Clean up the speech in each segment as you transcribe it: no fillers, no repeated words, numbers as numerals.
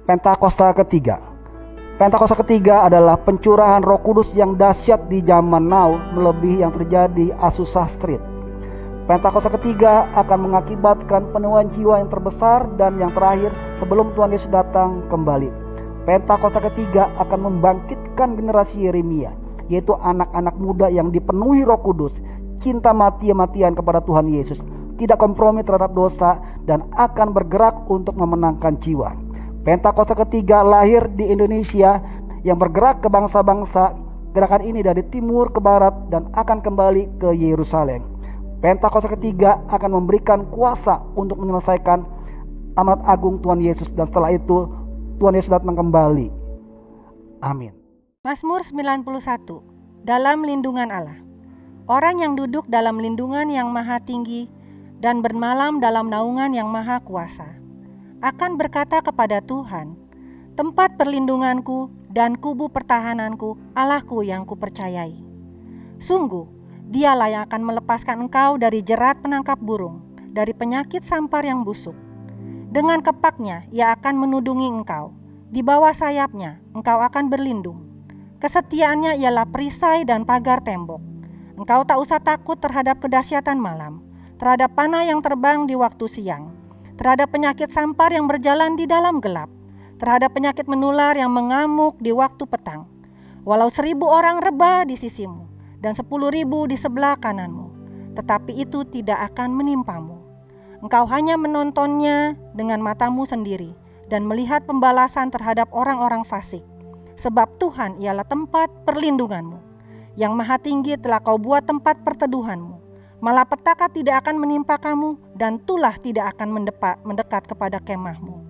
Pentakosta ketiga. Pentakosta ketiga adalah pencurahan Roh Kudus yang dahsyat di zaman now melebihi yang terjadi Azusa Street. Pentakosta ketiga akan mengakibatkan penuaian jiwa yang terbesar dan yang terakhir sebelum Tuhan Yesus datang kembali. Pentakosta ketiga akan membangkitkan generasi Yeremia, yaitu anak-anak muda yang dipenuhi Roh Kudus, cinta mati-matian kepada Tuhan Yesus, tidak kompromi terhadap dosa, dan akan bergerak untuk memenangkan jiwa. Pentakosta ketiga lahir di Indonesia yang bergerak ke bangsa-bangsa. Gerakan ini dari timur ke barat dan akan kembali ke Yerusalem. Pentakosta ketiga akan memberikan kuasa untuk menyelesaikan amanat agung Tuhan Yesus, dan setelah itu Tuhan Yesus datang kembali. Amin. Mazmur 91. Dalam lindungan Allah. Orang yang duduk dalam lindungan yang maha tinggi dan bermalam dalam naungan yang maha kuasa akan berkata kepada Tuhan, tempat perlindunganku dan kubu pertahananku, Allahku yang kupercayai. Sungguh, Dialah yang akan melepaskan engkau dari jerat penangkap burung, dari penyakit sampar yang busuk. Dengan kepaknya Ia akan menudungi engkau, di bawah sayapnya engkau akan berlindung. Kesetiaannya ialah perisai dan pagar tembok. Engkau tak usah takut terhadap kedahsyatan malam, terhadap panah yang terbang di waktu siang, terhadap penyakit sampar yang berjalan di dalam gelap, terhadap penyakit menular yang mengamuk di waktu petang. Walau 1.000 orang rebah di sisimu dan 10.000 di sebelah kananmu, tetapi itu tidak akan menimpamu. Engkau hanya menontonnya dengan matamu sendiri dan melihat pembalasan terhadap orang-orang fasik. Sebab Tuhan ialah tempat perlindunganmu. Yang Maha Tinggi telah kau buat tempat perteduhanmu. Malapetaka tidak akan menimpa kamu, dan tulah tidak akan mendekat kepada kemahmu.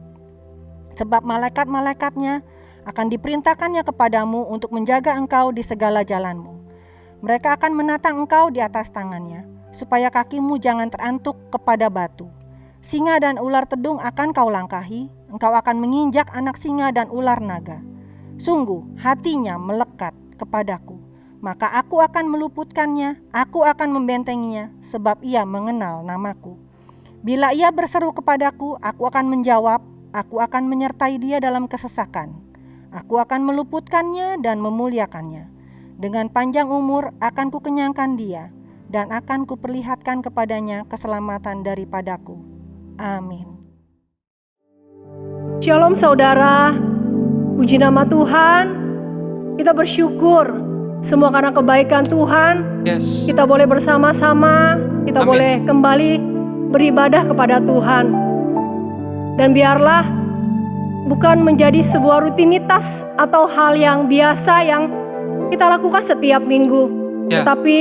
Sebab malaikat-malaikatnya akan diperintahkannya kepadamu untuk menjaga engkau di segala jalanmu. Mereka akan menatang engkau di atas tangannya, supaya kakimu jangan terantuk kepada batu. Singa dan ular tedung akan kau langkahi, engkau akan menginjak anak singa dan ular naga. Sungguh hatinya melekat kepadaku, maka aku akan meluputkannya, aku akan membentenginya, sebab ia mengenal namaku. Bila ia berseru kepadaku, aku akan menjawab, aku akan menyertai dia dalam kesesakan. Aku akan meluputkannya dan memuliakannya. Dengan panjang umur akan kukenyangkan dia, dan akan kuperlihatkan kepadanya keselamatan daripadaku. Amin. Shalom saudara, puji nama Tuhan. Kita bersyukur semua karena kebaikan Tuhan. Yes. Kita boleh bersama-sama, kita Amin. boleh kembali beribadah kepada Tuhan. Dan biarlah bukan menjadi sebuah rutinitas atau hal yang biasa yang kita lakukan setiap minggu, tetapi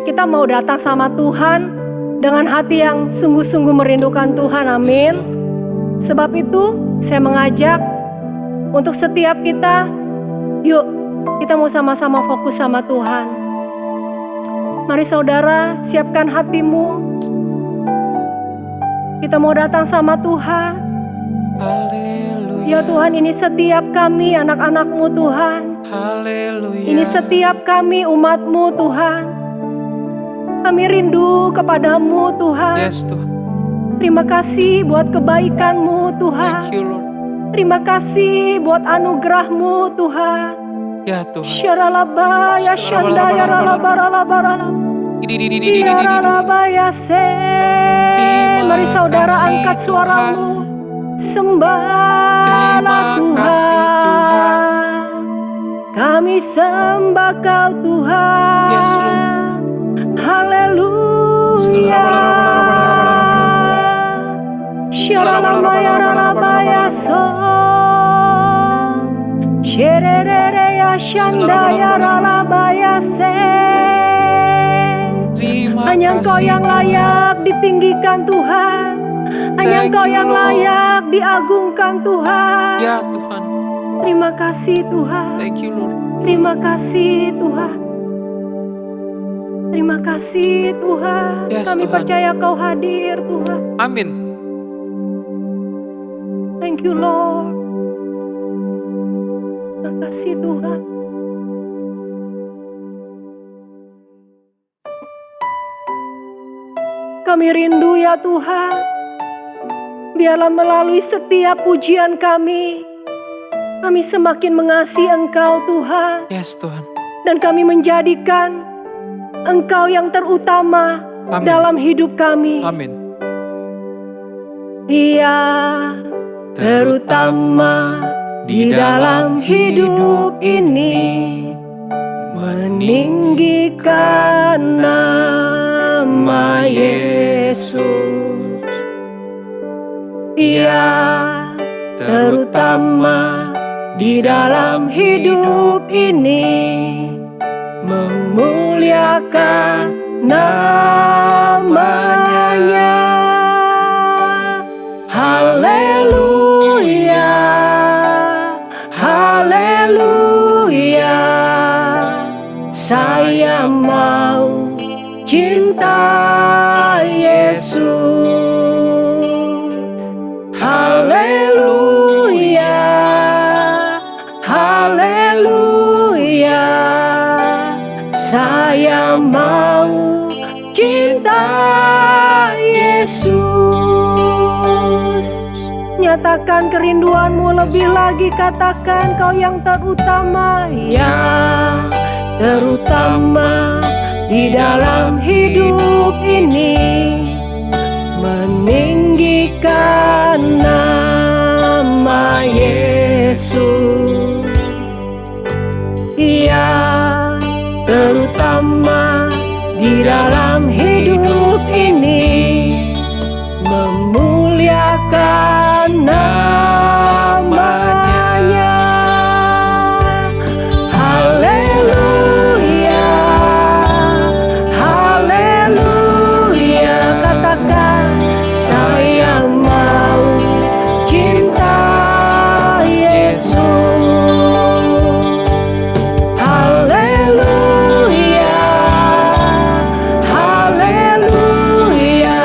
kita mau datang sama Tuhan dengan hati yang sungguh-sungguh merindukan Tuhan. Amin. Sebab itu saya mengajak untuk setiap kita, yuk kita mau sama-sama fokus sama Tuhan. Mari saudara, siapkan hatimu. Kita mau datang sama Tuhan. Haleluya. Ya Tuhan, ini setiap kami anak-anak-Mu Tuhan. Haleluya. Ini setiap kami umat-Mu Tuhan. Kami rindu kepadamu Tuhan. Yes Tuhan. Terima kasih buat kebaikan-Mu Tuhan. Thank you Lord. Terima kasih buat anugerah-Mu Tuhan. Ya Tuhan. Syaralaba ya syanda ya ralabaralabarala. Ya ralaba se. Mari saudara angkat suaramu. Sembahlah Tuhan. Kami sembah Kau Tuhan. Yes Lord. Haleluya. Syaralaba ya ralaba ya so. Sherere ya shanda ya ralaba ya se. Hanya Engkau yang layak ditinggikan Tuhan. Hanya Engkau yang layak diagungkan Tuhan. Ya Tuhan. Terima kasih Tuhan. Thank you Lord. Terima kasih Tuhan. Terima kasih Tuhan. Yes, Kami Tuhan. percaya Kau hadir Tuhan. Amin. Thank you Lord. Terima kasih Tuhan. Kami rindu ya Tuhan. Biarlah melalui setiap pujian kami, Kami semakin mengasihi Engkau Tuhan, Yes Tuhan. dan kami menjadikan Engkau yang terutama Amin. dalam hidup kami. Amin. Ia terutama di dalam hidup ini, meninggikan nama Yesus. Ia terutama di dalam hidup ini, memuliakan namanya. Haleluya, haleluya, saya mau cinta Yesus. Haleluya, haleluya, saya mau cinta Yesus. Nyatakan kerinduanmu lebih lagi, katakan Kau yang terutama, ya terutama di dalam hidup ini, meninggikan nama Yesus. Ia terutama di dalam hidup ini, memuliakan namanya. Haleluya, haleluya, katakan saya mau cinta Yesus. Haleluya, haleluya,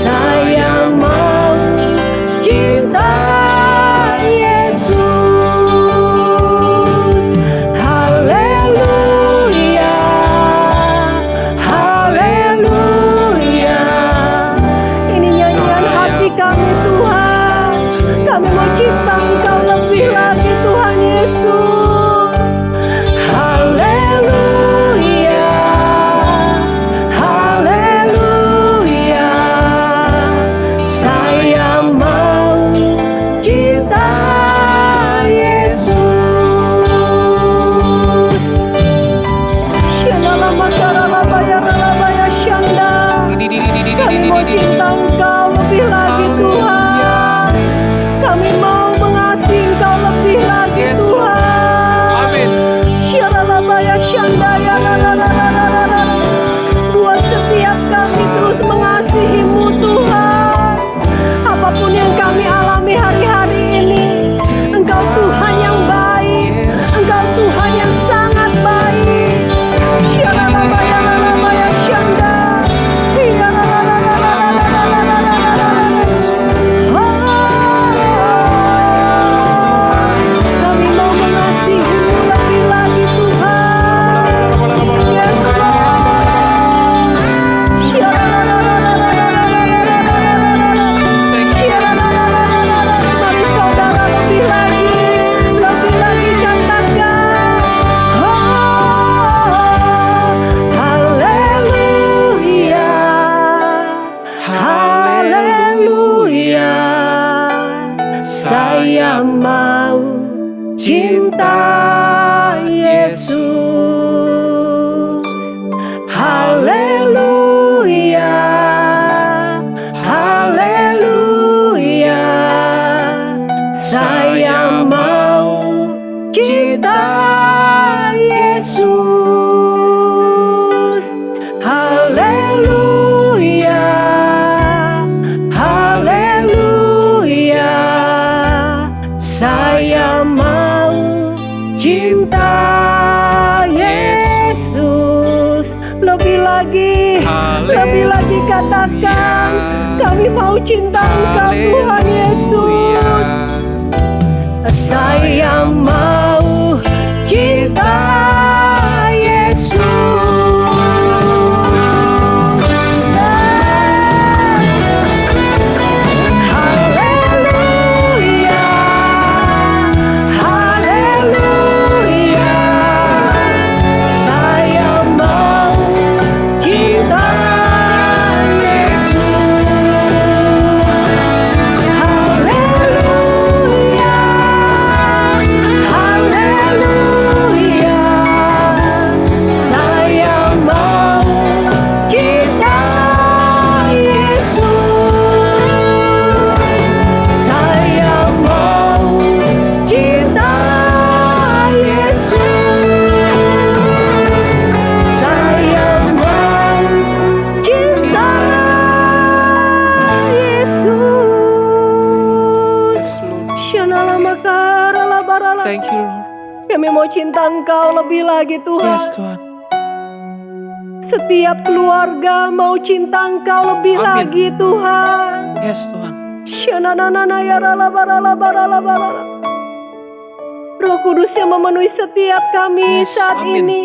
saya mau cinta Yesus. Haleluya, haleluya, ini nyanyian hati kami Tuhan. Kami mau cinta Engkau lebih lagi Tuhan Yesus. Haleluya, haleluya, saya mau cinta Yesus. Shalalamakarabayaralabaya syanda. Kami mau cinta Engkau lebih lagi Tuhan. Kami mau mengasihi Engkau lebih lagi Yes, Tuhan. Amin. Shalalabayah syandaya, rararararara. Buat setiap kami terus mengasihi-Mu Tuhan. Apapun yang kami alami hari-hari ini, Engkau Tuhan yang baik, Engkau Tuhan yang sangat baik. Shalalabayah, rararararara, syanda. Iya, rararararara. Kami mau mengasihi-Mu lebih lagi Tuhan. Yes, mari saudara lebih lagi katakan, haleluya, haleluya, saya mau cinta Yesus. Haleluya, haleluya, saya mau cinta Yesus. Haleluya, haleluya, saya mau cinta Yesus. Lebih lagi katakan, kami mau cinta Engkau Tuhan Yesus. Saya mau cinta Yesus. Haleluya, Thank you, Lord. Kami mau cinta Engkau lebih lagi Tuhan. Yes, Tuhan. Setiap keluarga mau cinta Engkau lebih Amin. lagi Tuhan. Yes, Tuhan. Shananana ya rala. Roh Kudus yang memenuhi setiap kami Yes, saat amin. ini.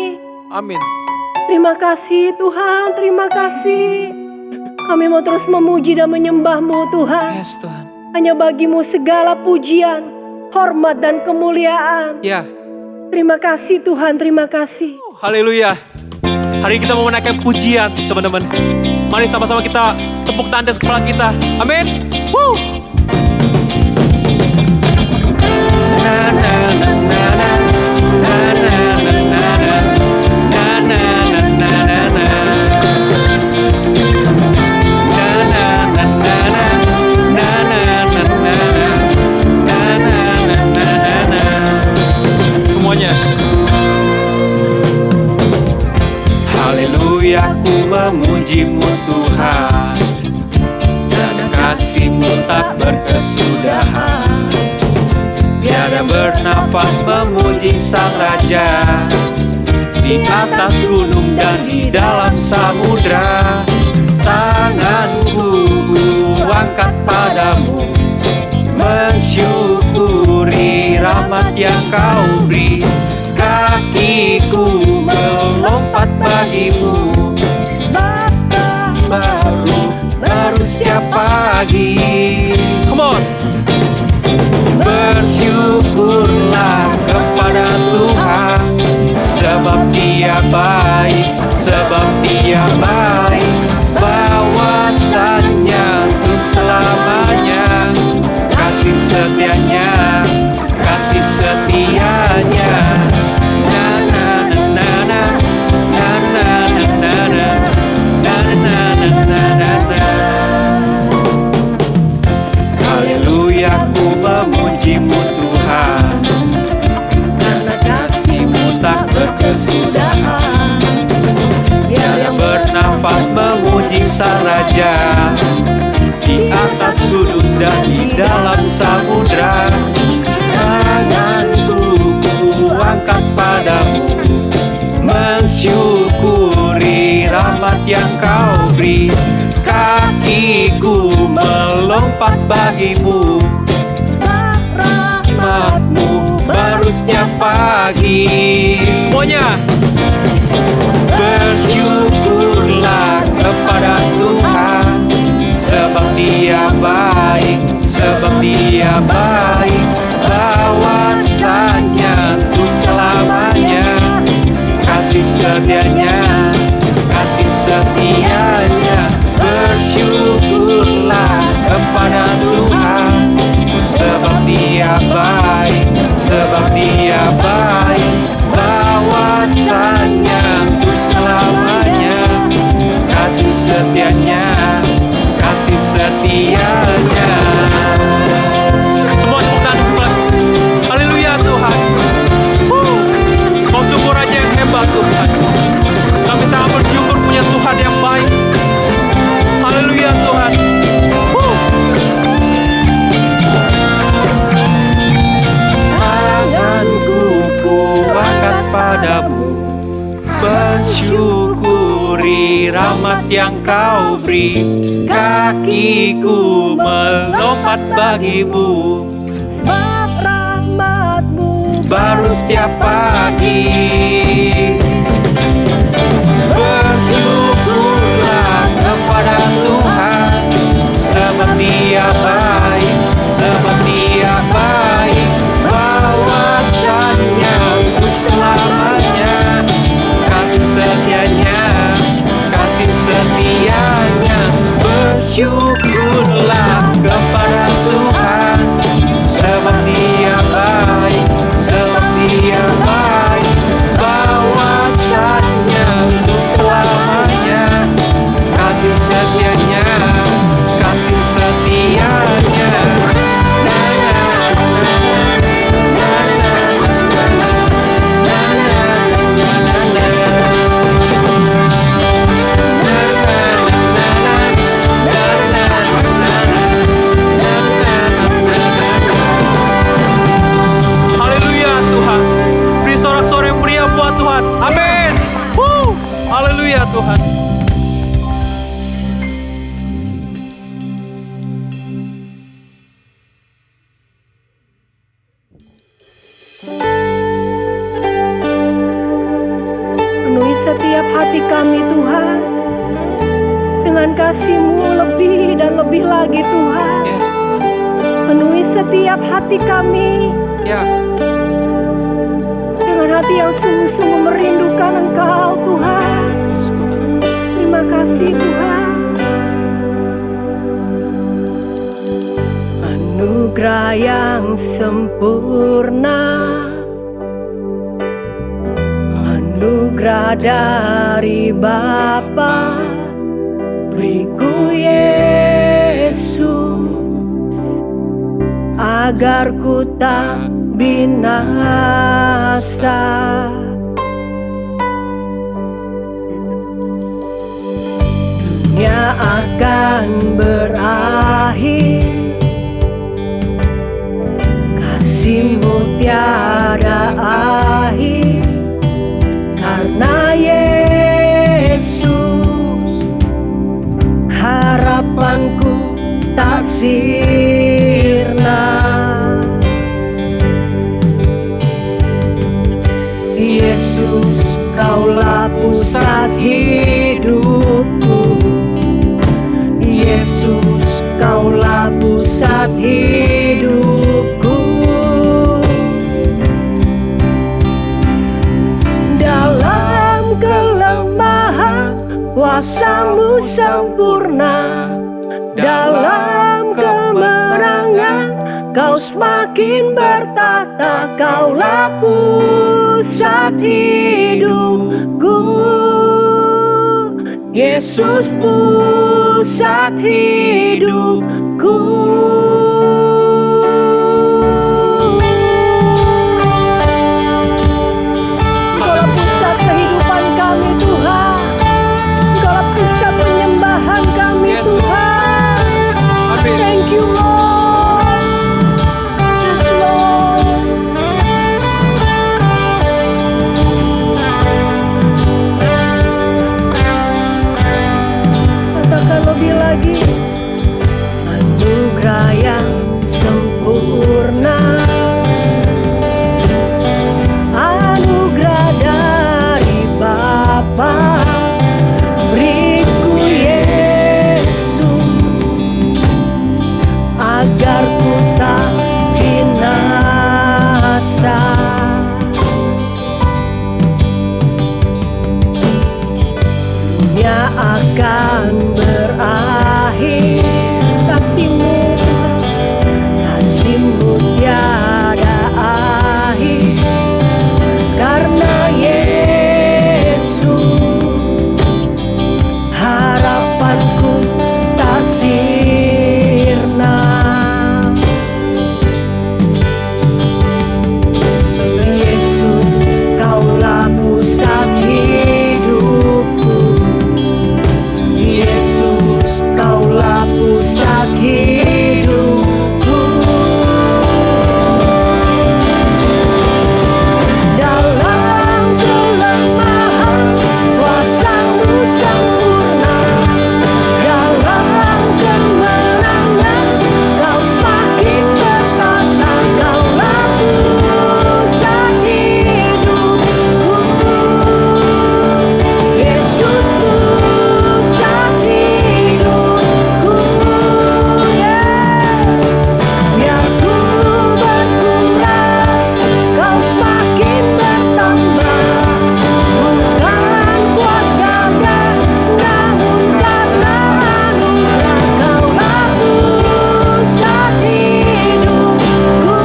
Amin. Terima kasih Tuhan, terima kasih. Kami mau terus memuji dan menyembah-Mu Tuhan. Yes, Tuhan. Hanya bagi-Mu segala pujian, hormat dan kemuliaan. Ya. Terima kasih Tuhan, terima kasih. Haleluya. Hari ini kita mau menaikkan pujian, teman-teman. Mari sama-sama kita tepuk tangan atas kepala kita. Amin. Woo. Na na na na na. Na na na na na. Na na na na na na. Na na na na na. Na na na na na. Na na na na na na. Semuanya. Haleluya, ku memuji-Mu Tuhan, dan kasih-Mu tak berkesudahan. Biar bernafas memuji Sang Raja, di atas gunung dan di dalam samudra. Tanganku angkat padamu, mensyukuri rahmat yang Kau beri. Kakiku melompat bagimu, baru setiap pagi. Come on. Bersyukurlah kepada Tuhan, sebab Dia baik, sebab Dia baik. Bahwasanya untuk selamanya, kasih setianya, kasih setianya. Na na na na na, na na na na na, na na na na na na. Haleluya, ku memuji-Mu Tuhan, karena kasih-Mu tak berkesudahan. Biar bernafas memuji Sang Raja, di atas gunung dan di dalam samudra. Tanganku ku angkat padamu, mensyukuri rahmat yang Kau beri. Kakiku melompat bagimu, rahmat-Mu baru setiap pagi. Semuanya. Bersyukurlah kepada Tuhan, sebab Dia baik, sebab Dia baik. Bahwasanya untuk selamanya, kasih setianya, kasih setianya. Bersyukurlah kepada Tuhan, sebab Dia baik, sebab Dia baik. Bahwasanya untuk selamanya, kasih setianya, kasih setianya. Semua tepuk tangan lagi. Haleluya Tuhan. Mau syukur aja yang hebat Tuhan. Kami sangat bersyukur punya Tuhan yang baik. Haleluya Tuhan. Tanganku kuangkat padamu, mensyukuri rahmat yang Kau beri. Kakiku melompat bagimu, Sebab rahmat-Mu baru setiap pagi. Bersyukurlah kepada Tuhan, sebab Dia baik, sebab Dia baik. Bahwasanya untuk selamanya, kasih setianya, kasih setianya. Bersyukurlah kepada Tuhan, sebab Dia baik, sebab Dia baik. Bahwasanya untuk selamanya, kasih setianya, kasih setianya. Na hati kami Tuhan, dengan kasih-Mu lebih dan lebih lagi Tuhan. Yes, Tuhan. Penuhi setiap hati kami Ya, dengan hati yang sungguh-sungguh merindukan Engkau Tuhan. yes, Tuhan. Terima kasih Tuhan. Anugerah yang sempurna, anugerah dari Bapa, beriku Yesus, agar ku tak binasa. Dunia akan berakhir, kasih-Mu tiada akhir, karena Yesus harapanku tak sirna. Yesus, Kaulah pusat hidupku. Yesus, Kaulah pusat hidupku. Dalam kelemahan kuasa-Mu sempurna, dalam kemenangan Kau semakin bertata. Kaulah pusat hidupku. Yesus, pusat hidupku. Engkaulah pusat kehidupan kami Tuhan. Engkaulah pusat penyembahan kami Yes, Tuhan. Amin. Thank you Lord. Yes Lord. Katakan lebih lagi. Anugerah yang sempurna, anugerah dari Bapa, beriku Yesus, agar ku tak binasa. Dunia akan berakhir, kasih-Mu Tuhan, kasih-Mu tiada akhir, karena Yesus harapanku tak sirna. Yesus, Kaulah pusat hidupku. Yesus, Kaulah pusat hidupku. Dalam kelemahan kuasa-Mu sempurna, dalam kemenangan Kau semakin bertata. Kaulah pusat hidupku. Yesus, pusat hidupku. Yes. Biar ku berkurang, Kau semakin bertambah. Bukan kuat gagah, namun karena anugerah. Kaulah pusat hidupku.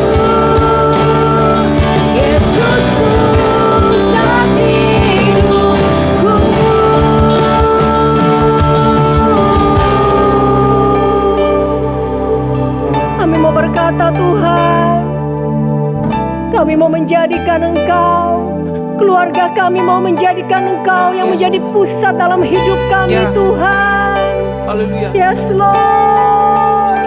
Yesus, pusat hidupku. Kami mau berkata Tuhan, kami mau menjadikan Engkau, keluarga kami mau menjadikan Engkau yang Yes. menjadi pusat dalam hidup kami Ya. Tuhan. Haleluya. Yes Lord.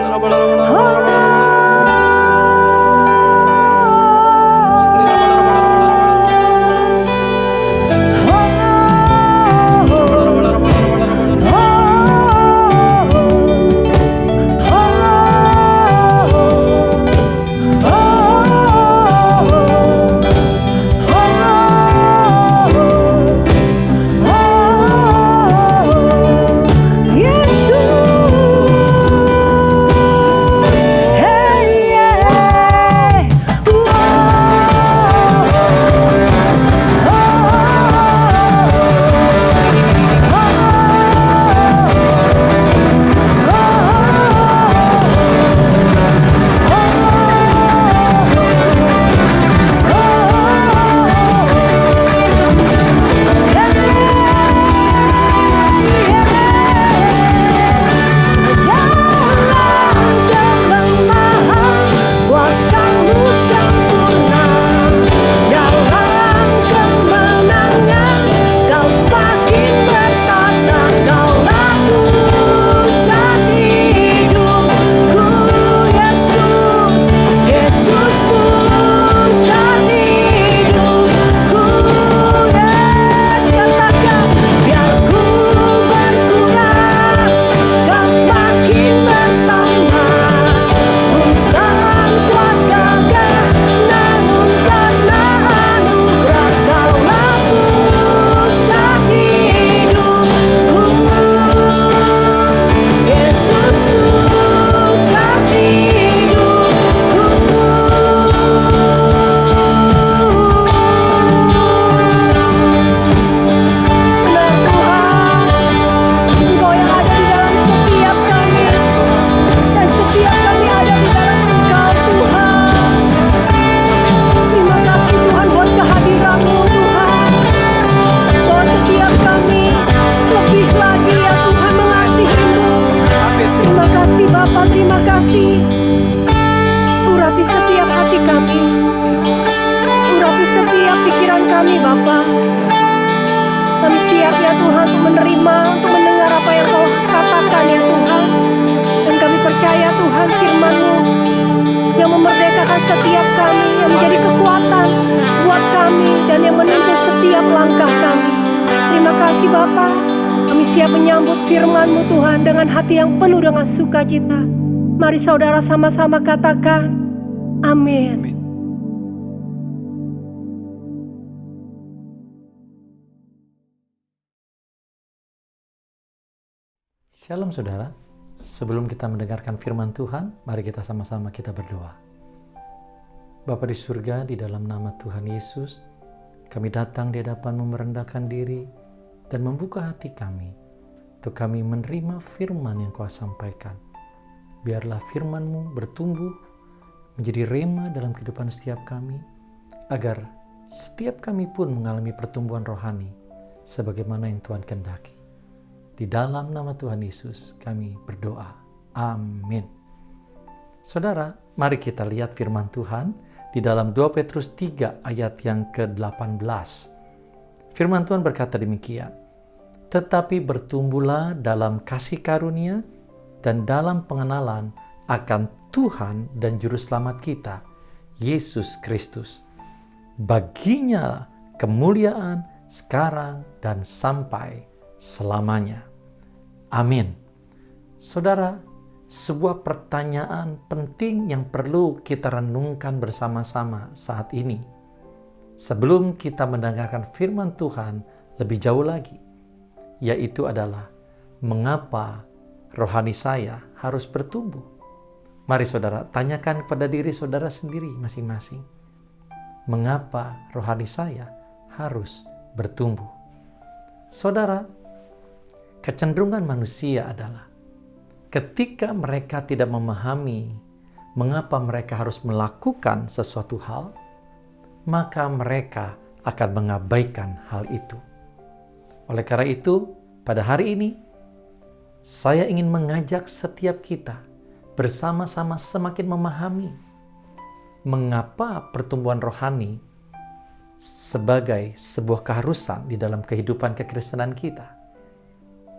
setiap hati kami. Urapi setiap pikiran kami, Bapa. Kami siap ya Tuhan untuk menerima, untuk mendengar apa yang Kau katakan ya Tuhan. Dan kami percaya Tuhan firman-Mu yang memerdekakan setiap kami, yang menjadi kekuatan buat kami dan yang menuntun setiap langkah kami. Terima kasih Bapa. Kami siap menyambut firman-Mu Tuhan dengan hati yang penuh dengan sukacita. Mari saudara sama-sama katakan, amin. Shalom saudara, sebelum kita mendengarkan firman Tuhan, mari kita sama-sama kita berdoa. Bapa di surga, di dalam nama Tuhan Yesus, kami datang di hadapan-Mu merendahkan diri dan membuka hati kami untuk kami menerima firman yang Kau sampaikan. Biarlah firman-Mu bertumbuh menjadi rema dalam kehidupan setiap kami, agar setiap kami pun mengalami pertumbuhan rohani sebagaimana yang Tuhan kehendaki. Di dalam nama Tuhan Yesus kami berdoa. Amin. Saudara, mari kita lihat firman Tuhan di dalam 2 Petrus 3 ayat yang ke-18. Firman Tuhan berkata demikian, tetapi bertumbuhlah dalam kasih karunia dan dalam pengenalan akan Tuhan dan Juru Selamat kita, Yesus Kristus. Baginya kemuliaan sekarang dan sampai selamanya. Amin. Saudara, sebuah pertanyaan penting yang perlu kita renungkan bersama-sama saat ini. Sebelum kita mendengarkan firman Tuhan lebih jauh lagi, yaitu adalah mengapa rohani saya harus bertumbuh. Mari saudara, tanyakan kepada diri saudara sendiri masing-masing. Mengapa rohani saya harus bertumbuh? Saudara, kecenderungan manusia adalah ketika mereka tidak memahami mengapa mereka harus melakukan sesuatu hal, maka mereka akan mengabaikan hal itu. Oleh karena itu, pada hari ini, saya ingin mengajak setiap kita bersama-sama semakin memahami mengapa pertumbuhan rohani sebagai sebuah keharusan di dalam kehidupan kekristenan kita.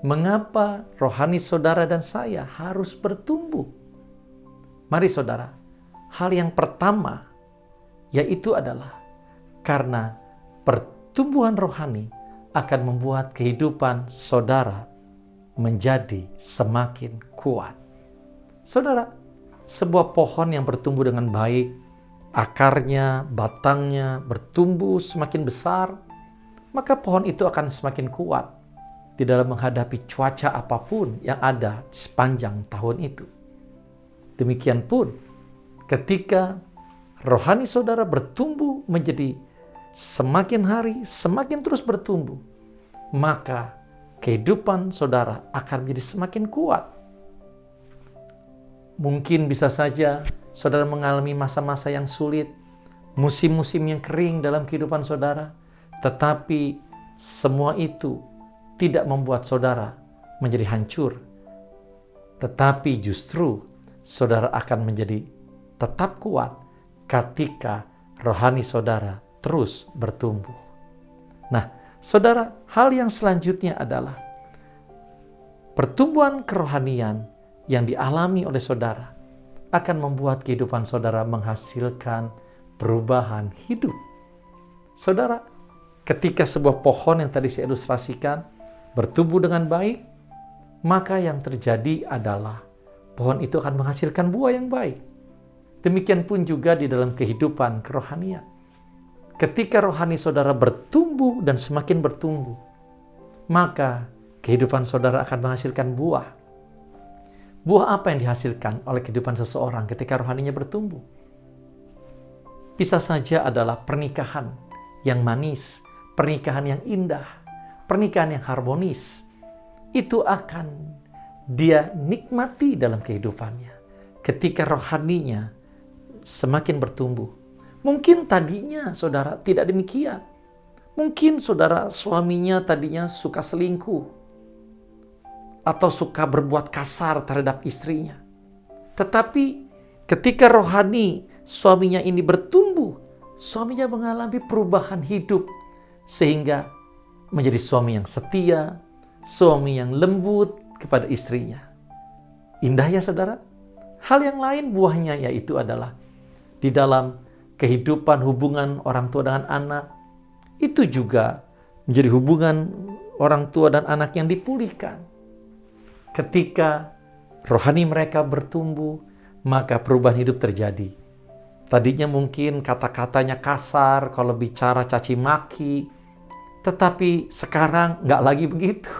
Mengapa rohani saudara dan saya harus bertumbuh? Mari saudara, hal yang pertama yaitu adalah karena pertumbuhan rohani akan membuat kehidupan saudara menjadi semakin kuat. Saudara, sebuah pohon yang bertumbuh dengan baik, akarnya, batangnya bertumbuh semakin besar, maka pohon itu akan semakin kuat di dalam menghadapi cuaca apapun yang ada sepanjang tahun itu. Demikian pun ketika rohani saudara bertumbuh menjadi semakin hari semakin terus bertumbuh, maka kehidupan saudara akan menjadi semakin kuat. Mungkin bisa saja saudara mengalami masa-masa yang sulit, musim-musim yang kering dalam kehidupan saudara, tetapi semua itu tidak membuat saudara menjadi hancur, tetapi justru saudara akan menjadi tetap kuat ketika rohani saudara terus bertumbuh. Nah, saudara, hal yang selanjutnya adalah pertumbuhan kerohanian yang dialami oleh saudara akan membuat kehidupan saudara menghasilkan perubahan hidup. Saudara, ketika sebuah pohon yang tadi saya ilustrasikan bertumbuh dengan baik, maka yang terjadi adalah pohon itu akan menghasilkan buah yang baik. Demikian pun juga di dalam kehidupan kerohanian. Ketika rohani saudara bertumbuh dan semakin bertumbuh, maka kehidupan saudara akan menghasilkan buah. Buah apa yang dihasilkan oleh kehidupan seseorang ketika rohaninya bertumbuh? Bisa saja adalah pernikahan yang manis, pernikahan yang indah, pernikahan yang harmonis. Itu akan dia nikmati dalam kehidupannya ketika rohaninya semakin bertumbuh. Mungkin tadinya saudara tidak demikian. Mungkin saudara suaminya tadinya suka selingkuh atau suka berbuat kasar terhadap istrinya. Tetapi ketika rohani suaminya ini bertumbuh, suaminya mengalami perubahan hidup, sehingga menjadi suami yang setia, suami yang lembut kepada istrinya. Indah ya saudara? Hal yang lain buahnya yaitu adalah di dalam kehidupan hubungan orang tua dengan anak, itu juga menjadi hubungan orang tua dan anak yang dipulihkan. Ketika rohani mereka bertumbuh, maka perubahan hidup terjadi. Tadinya mungkin kata-katanya kasar, kalau bicara caci maki, tetapi sekarang nggak lagi begitu.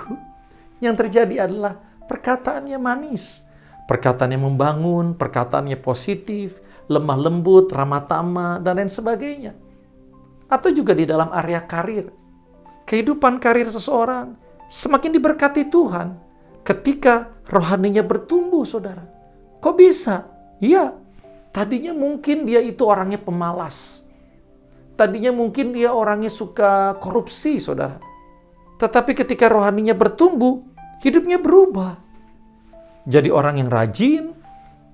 Yang terjadi adalah perkataannya manis, perkataannya membangun, perkataannya positif, lemah lembut, ramah tamah, dan lain sebagainya. Atau juga di dalam area karir. Kehidupan karir seseorang semakin diberkati Tuhan ketika rohaninya bertumbuh, saudara. Kok bisa? Ya, tadinya mungkin dia itu orangnya pemalas. Tadinya mungkin dia orangnya suka korupsi, saudara. Tetapi ketika rohaninya bertumbuh, hidupnya berubah. Jadi orang yang rajin,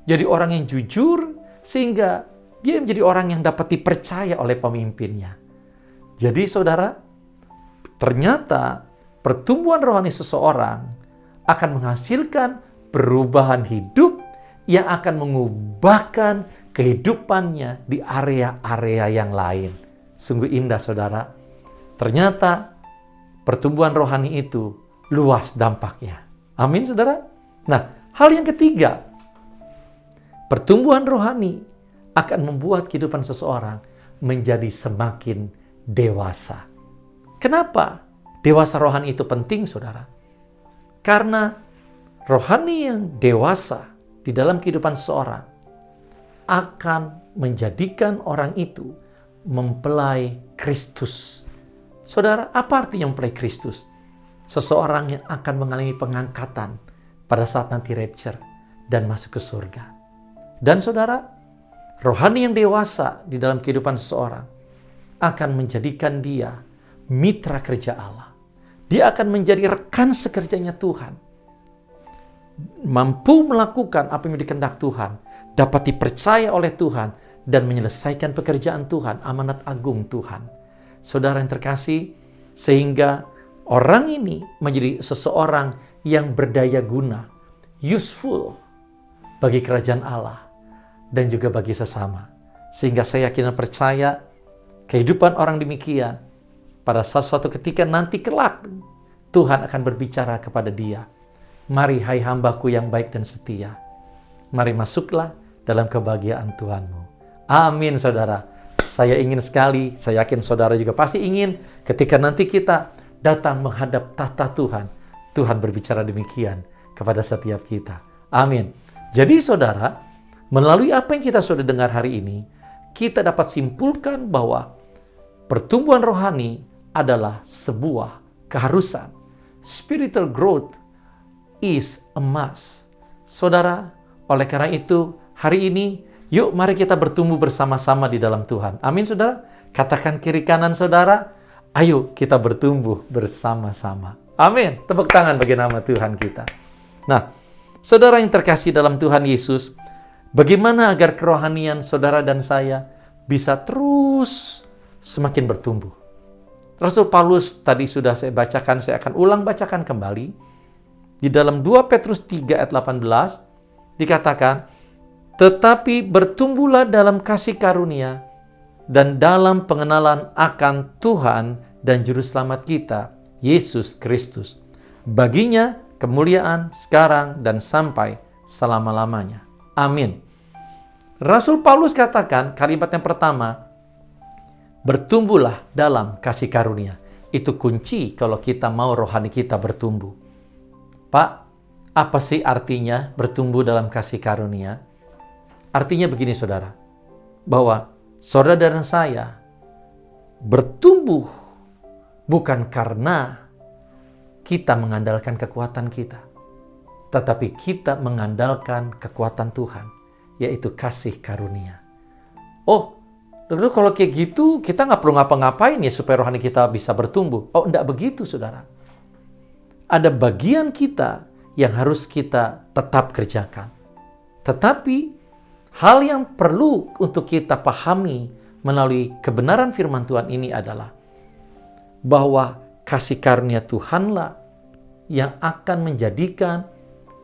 jadi orang yang jujur, sehingga dia menjadi orang yang dapat dipercaya oleh pemimpinnya. Jadi saudara, ternyata pertumbuhan rohani seseorang akan menghasilkan perubahan hidup yang akan mengubahkan kehidupannya di area-area yang lain. Sungguh indah saudara. Ternyata pertumbuhan rohani itu luas dampaknya. Amin saudara. Nah, hal yang ketiga, pertumbuhan rohani akan membuat kehidupan seseorang menjadi semakin dewasa. Kenapa dewasa rohani itu penting, saudara? Karena rohani yang dewasa di dalam kehidupan seseorang akan menjadikan orang itu mempelai Kristus. Saudara, apa artinya mempelai Kristus? Seseorang yang akan mengalami pengangkatan pada saat nanti rapture dan masuk ke surga. Dan saudara, rohani yang dewasa di dalam kehidupan seseorang akan menjadikan dia mitra kerja Allah. Dia akan menjadi rekan sekerjanya Tuhan. Mampu melakukan apa yang dikehendak Tuhan, dapat dipercaya oleh Tuhan, dan menyelesaikan pekerjaan Tuhan, amanat agung Tuhan. Saudara yang terkasih, sehingga orang ini menjadi seseorang yang berdaya guna, useful bagi kerajaan Allah, dan juga bagi sesama. Sehingga saya yakin dan percaya kehidupan orang demikian pada suatu ketika nanti kelak Tuhan akan berbicara kepada dia. Mari hai hambaku yang baik dan setia. Mari masuklah dalam kebahagiaan Tuhanmu. Amin saudara. Saya ingin sekali, saya yakin saudara juga pasti ingin ketika nanti kita datang menghadap tahta Tuhan. Tuhan berbicara demikian kepada setiap kita. Amin. Jadi saudara, melalui apa yang kita sudah dengar hari ini, kita dapat simpulkan bahwa pertumbuhan rohani adalah sebuah keharusan. Spiritual growth is a must. Saudara, oleh karena itu, hari ini, yuk mari kita bertumbuh bersama-sama di dalam Tuhan. Amin, saudara. Katakan kiri kanan saudara, ayo kita bertumbuh bersama-sama. Amin. Tepuk tangan bagi nama Tuhan kita. Nah, saudara yang terkasih dalam Tuhan Yesus, bagaimana agar kerohanian saudara dan saya bisa terus semakin bertumbuh? Rasul Paulus tadi sudah saya bacakan, saya akan ulang bacakan kembali. Di dalam 2 Petrus 3 ayat 18 dikatakan, tetapi bertumbuhlah dalam kasih karunia dan dalam pengenalan akan Tuhan dan Juru Selamat kita, Yesus Kristus. Baginya kemuliaan sekarang dan sampai selama-lamanya. Amin. Rasul Paulus katakan kalimat yang pertama, bertumbuhlah dalam kasih karunia. Itu kunci kalau kita mau rohani kita bertumbuh. Pak, apa sih artinya bertumbuh dalam kasih karunia? Artinya begini saudara, bahwa saudara dan saya bertumbuh bukan karena kita mengandalkan kekuatan kita, tetapi kita mengandalkan kekuatan Tuhan, yaitu kasih karunia. Oh, lalu kalau kayak gitu, kita nggak perlu ngapa-ngapain ya supaya rohani kita bisa bertumbuh. Oh, enggak begitu, saudara. Ada bagian kita yang harus kita tetap kerjakan. Tetapi, hal yang perlu untuk kita pahami melalui kebenaran firman Tuhan ini adalah bahwa kasih karunia Tuhanlah yang akan menjadikan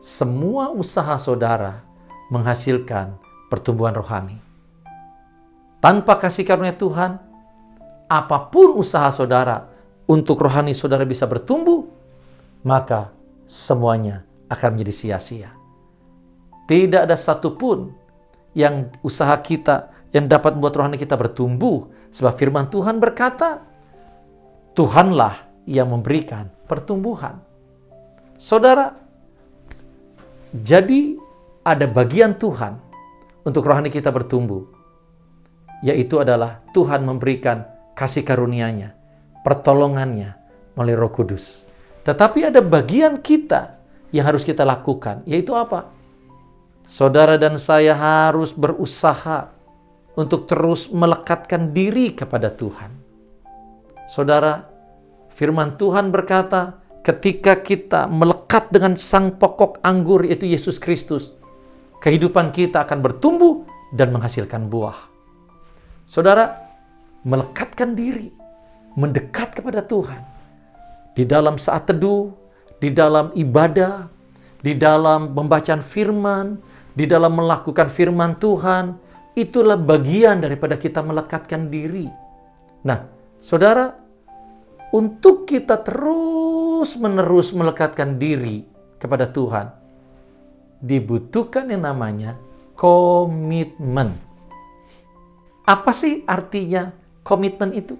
semua usaha saudara menghasilkan pertumbuhan rohani. Tanpa kasih karunia Tuhan, apapun usaha saudara untuk rohani saudara bisa bertumbuh, maka semuanya akan menjadi sia-sia. Tidak ada satupun yang usaha kita yang dapat membuat rohani kita bertumbuh, sebab firman Tuhan berkata, Tuhanlah yang memberikan pertumbuhan. Saudara, jadi ada bagian Tuhan untuk rohani kita bertumbuh, yaitu adalah Tuhan memberikan kasih karunia-Nya, pertolongannya melalui Roh Kudus. Tetapi ada bagian kita yang harus kita lakukan, yaitu apa? Saudara dan saya harus berusaha untuk terus melekatkan diri kepada Tuhan. Saudara, firman Tuhan berkata, ketika kita melekat dengan sang pokok anggur, yaitu Yesus Kristus, kehidupan kita akan bertumbuh dan menghasilkan buah. Saudara, melekatkan diri, mendekat kepada Tuhan, di dalam saat teduh, di dalam ibadah, di dalam pembacaan firman, di dalam melakukan firman Tuhan, itulah bagian daripada kita melekatkan diri. Nah, saudara, untuk kita terus-menerus melekatkan diri kepada Tuhan, dibutuhkan yang namanya komitmen. Apa sih artinya komitmen itu?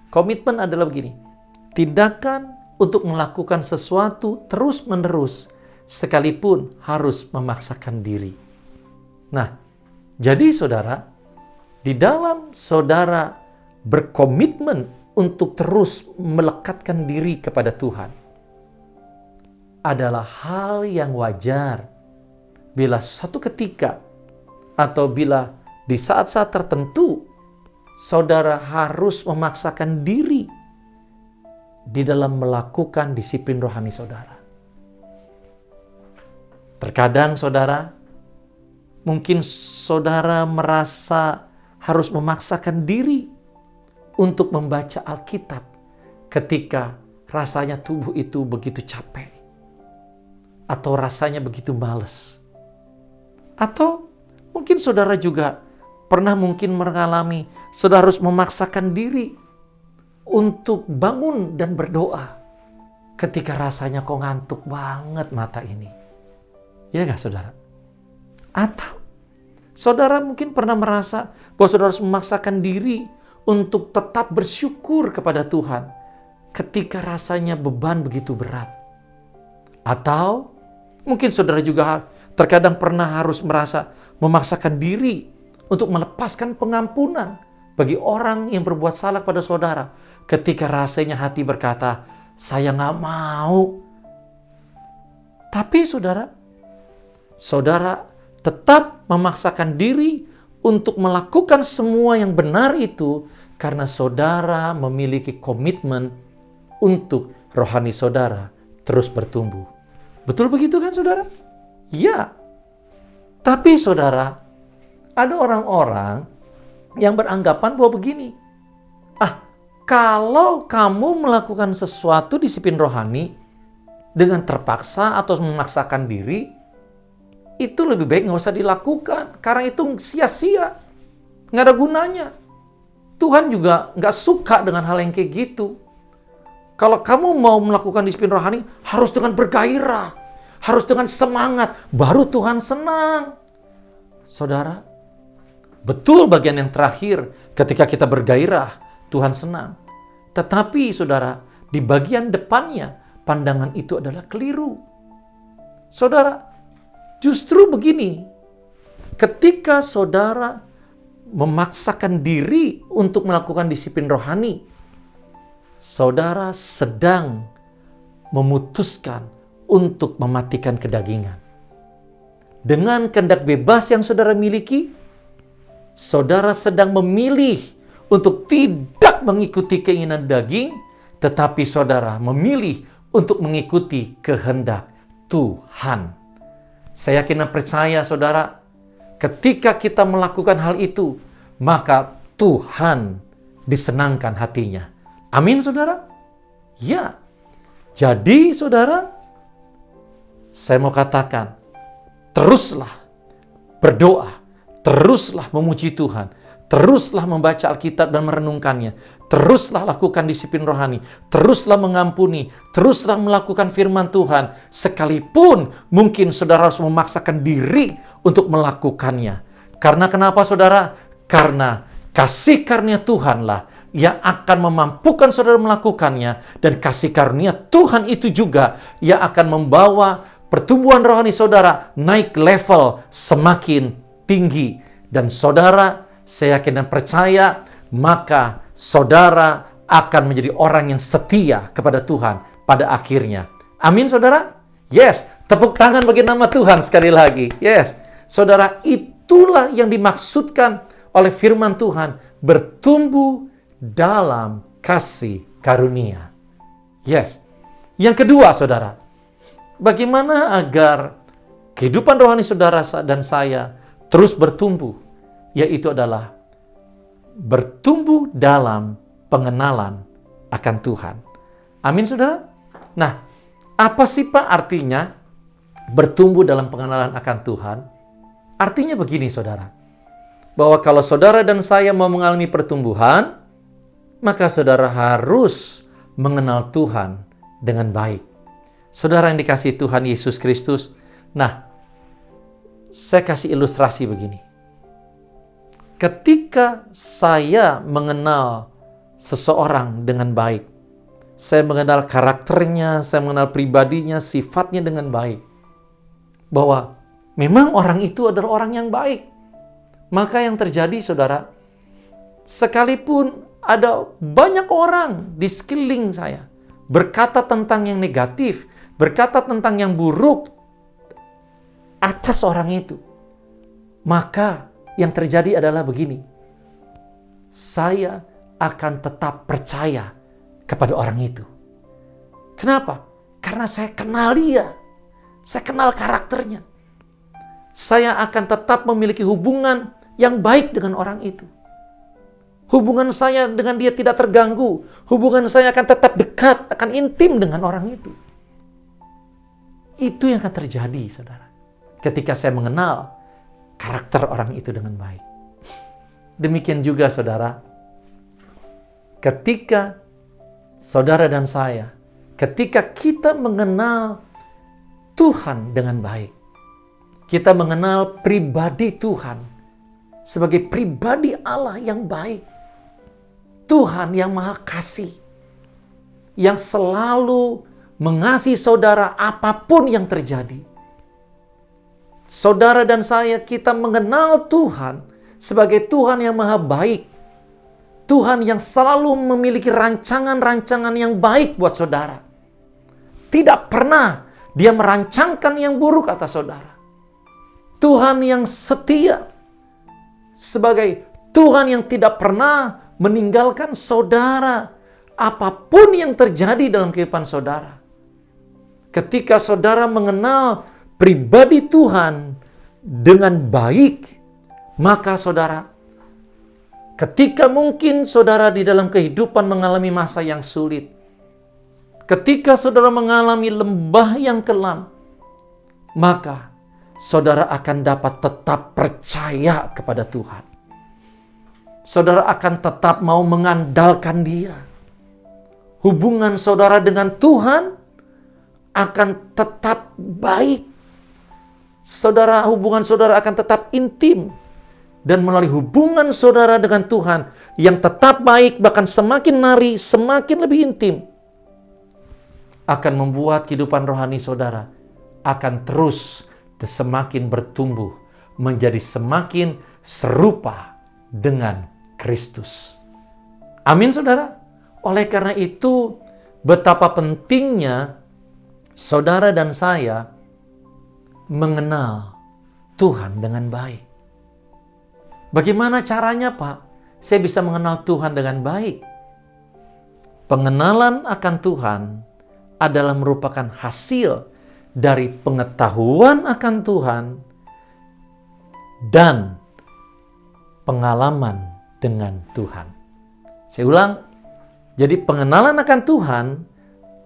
Komitmen adalah begini, tindakan untuk melakukan sesuatu terus-menerus, sekalipun harus memaksakan diri. Nah, jadi saudara, di dalam saudara berkomitmen untuk terus melekatkan diri kepada Tuhan, adalah hal yang wajar bila satu ketika atau bila di saat-saat tertentu saudara harus memaksakan diri di dalam melakukan disiplin rohani saudara. Terkadang saudara, mungkin saudara merasa harus memaksakan diri untuk membaca Alkitab ketika rasanya tubuh itu begitu capek atau rasanya begitu malas. Atau mungkin saudara juga pernah mungkin mengalami saudara harus memaksakan diri untuk bangun dan berdoa ketika rasanya kok ngantuk banget mata ini. Ya nggak saudara? Atau saudara mungkin pernah merasa bahwa saudara harus memaksakan diri untuk tetap bersyukur kepada Tuhan ketika rasanya beban begitu berat. Atau mungkin saudara juga terkadang pernah harus merasa memaksakan diri untuk melepaskan pengampunan bagi orang yang berbuat salah pada saudara ketika rasanya hati berkata, saya nggak mau. Tapi saudara tetap memaksakan diri untuk melakukan semua yang benar itu karena saudara memiliki komitmen untuk rohani saudara terus bertumbuh. Betul begitu kan saudara? Ya. Tapi saudara, ada orang-orang yang beranggapan bahwa begini, kalau kamu melakukan sesuatu disiplin rohani dengan terpaksa atau memaksakan diri, itu lebih baik nggak usah dilakukan, karena itu sia-sia, nggak ada gunanya. Tuhan juga nggak suka dengan hal yang kayak gitu. Kalau kamu mau melakukan disiplin rohani, harus dengan bergairah, harus dengan semangat, baru Tuhan senang. Saudara, betul bagian yang terakhir, ketika kita bergairah, Tuhan senang. Tetapi saudara, di bagian depannya, pandangan itu adalah keliru. Saudara, justru begini, ketika saudara memaksakan diri untuk melakukan disiplin rohani, saudara sedang memutuskan untuk mematikan kedagingan. Dengan kehendak bebas yang saudara miliki, saudara sedang memilih untuk tidak mengikuti keinginan daging, tetapi saudara memilih untuk mengikuti kehendak Tuhan. Saya yakin dan percaya saudara, ketika kita melakukan hal itu, maka Tuhan disenangkan hatinya. Amin, saudara? Ya. Jadi, saudara, saya mau katakan, teruslah berdoa, teruslah memuji Tuhan, teruslah membaca Alkitab dan merenungkannya, teruslah lakukan disiplin rohani, teruslah mengampuni, teruslah melakukan firman Tuhan, sekalipun mungkin saudara harus memaksakan diri untuk melakukannya. Karena kenapa, saudara? Karena kasih karunia Tuhanlah yang akan memampukan saudara melakukannya, dan kasih karunia Tuhan itu juga yang akan membawa pertumbuhan rohani saudara naik level semakin tinggi. Dan saudara, saya yakin dan percaya, maka saudara akan menjadi orang yang setia kepada Tuhan pada akhirnya. Amin, saudara? Yes, tepuk tangan bagi nama Tuhan sekali lagi. Yes, saudara, itulah yang dimaksudkan oleh firman Tuhan, bertumbuh dalam kasih karunia. Yes. Yang kedua, saudara, bagaimana agar kehidupan rohani saudara dan saya terus bertumbuh? Yaitu adalah bertumbuh dalam pengenalan akan Tuhan. Amin, saudara? Nah, apa sih Pak artinya bertumbuh dalam pengenalan akan Tuhan? Artinya begini, saudara. Bahwa kalau saudara dan saya mau mengalami pertumbuhan, maka saudara harus mengenal Tuhan dengan baik. Saudara yang dikasihi Tuhan Yesus Kristus, nah, saya kasih ilustrasi begini. Ketika saya mengenal seseorang dengan baik, saya mengenal karakternya, saya mengenal pribadinya, sifatnya dengan baik, bahwa memang orang itu adalah orang yang baik, maka yang terjadi, saudara, sekalipun ada banyak orang di sekeliling saya berkata tentang yang negatif, berkata tentang yang buruk atas orang itu, maka yang terjadi adalah begini. Saya akan tetap percaya kepada orang itu. Kenapa? Karena saya kenal dia. Saya kenal karakternya. Saya akan tetap memiliki hubungan yang baik dengan orang itu. Hubungan saya dengan dia tidak terganggu. Hubungan saya akan tetap dekat, akan intim dengan orang itu. Itu yang akan terjadi, saudara, ketika saya mengenal karakter orang itu dengan baik. Demikian juga, saudara, ketika saudara dan saya, ketika kita mengenal Tuhan dengan baik, kita mengenal pribadi Tuhan sebagai pribadi Allah yang baik, Tuhan yang Maha Kasih, yang selalu mengasihi saudara apapun yang terjadi. Saudara dan saya, kita mengenal Tuhan sebagai Tuhan yang Maha Baik. Tuhan yang selalu memiliki rancangan-rancangan yang baik buat saudara. Tidak pernah Dia merancangkan yang buruk atas saudara. Tuhan yang setia, sebagai Tuhan yang tidak pernah meninggalkan saudara apapun yang terjadi dalam kehidupan saudara. Ketika saudara mengenal pribadi Tuhan dengan baik, maka saudara, ketika mungkin saudara di dalam kehidupan mengalami masa yang sulit, ketika saudara mengalami lembah yang kelam, maka saudara akan dapat tetap percaya kepada Tuhan. Saudara akan tetap mau mengandalkan Dia. Hubungan saudara dengan Tuhan akan tetap baik. Hubungan saudara akan tetap intim. Dan melalui hubungan saudara dengan Tuhan yang tetap baik, bahkan semakin hari semakin lebih intim, akan membuat kehidupan rohani saudara akan terus semakin bertumbuh, menjadi semakin serupa dengan Kristus. Amin, saudara. Oleh karena itu, betapa pentingnya saudara dan saya mengenal Tuhan dengan baik. Bagaimana caranya, Pak? Saya bisa mengenal Tuhan dengan baik. Pengenalan akan Tuhan adalah merupakan hasil dari pengetahuan akan Tuhan dan pengalaman dengan Tuhan. Saya ulang, jadi pengenalan akan Tuhan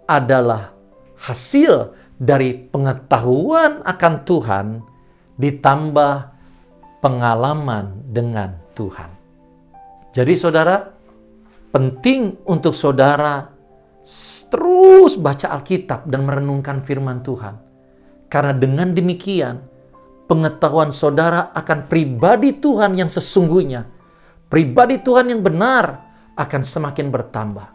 adalah hasil dari pengetahuan akan Tuhan ditambah pengalaman dengan Tuhan. Jadi saudara, penting untuk saudara terus baca Alkitab dan merenungkan firman Tuhan. Karena dengan demikian, pengetahuan saudara akan pribadi Tuhan yang sesungguhnya, pribadi Tuhan yang benar akan semakin bertambah.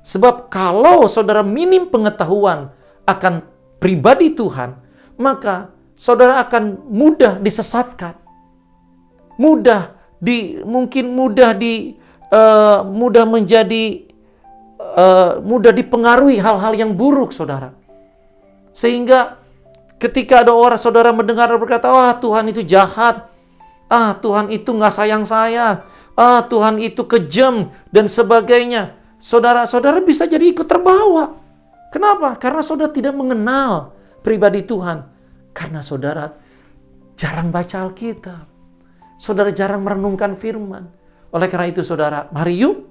Sebab kalau saudara minim pengetahuan akan pribadi Tuhan, maka saudara akan mudah disesatkan. Mudah dipengaruhi hal-hal yang buruk, saudara. Sehingga ketika ada orang saudara mendengar berkata, "Wah, Tuhan itu jahat. Tuhan itu nggak sayang saya. Tuhan itu kejam," dan sebagainya. Saudara bisa jadi ikut terbawa. Kenapa? Karena saudara tidak mengenal pribadi Tuhan. Karena saudara jarang baca Alkitab. Saudara jarang merenungkan firman. Oleh karena itu saudara, mari yuk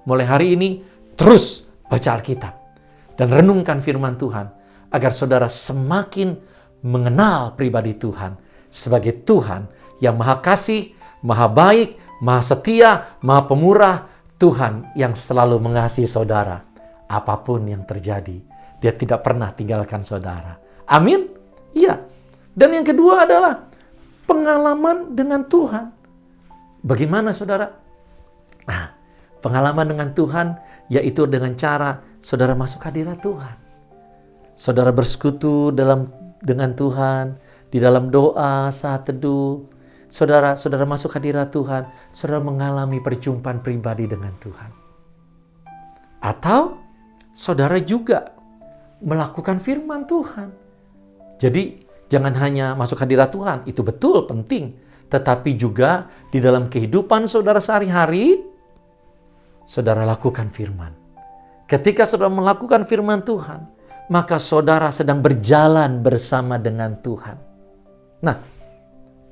mulai hari ini terus baca Alkitab dan renungkan firman Tuhan agar saudara semakin mengenal pribadi Tuhan sebagai Tuhan yang maha kasih, maha baik, maha setia, maha pemurah, Tuhan yang selalu mengasihi saudara. Apapun yang terjadi, Dia tidak pernah tinggalkan saudara. Amin? Iya. Dan yang kedua adalah pengalaman dengan Tuhan. Bagaimana saudara? Pengalaman dengan Tuhan yaitu dengan cara saudara masuk hadirat Tuhan. Saudara bersekutu dengan Tuhan di dalam doa saat teduh. Saudara masuk hadirat Tuhan, saudara mengalami perjumpaan pribadi dengan Tuhan. Atau saudara juga melakukan firman Tuhan. Jadi jangan hanya masuk hadirat Tuhan, itu betul penting. Tetapi juga di dalam kehidupan saudara sehari-hari, saudara lakukan firman. Ketika saudara melakukan firman Tuhan, maka saudara sedang berjalan bersama dengan Tuhan. Nah,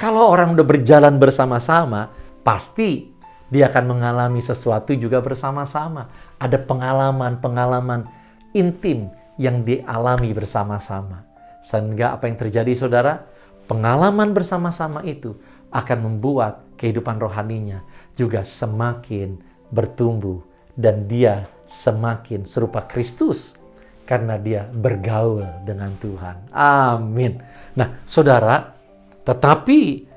kalau orang udah berjalan bersama-sama, pasti dia akan mengalami sesuatu juga bersama-sama. Ada pengalaman-pengalaman intim yang dialami bersama-sama. Sehingga apa yang terjadi saudara? Pengalaman bersama-sama itu akan membuat kehidupan rohaninya juga semakin bertumbuh. Dan dia semakin serupa Kristus karena dia bergaul dengan Tuhan. Amin. Nah saudara, tetapi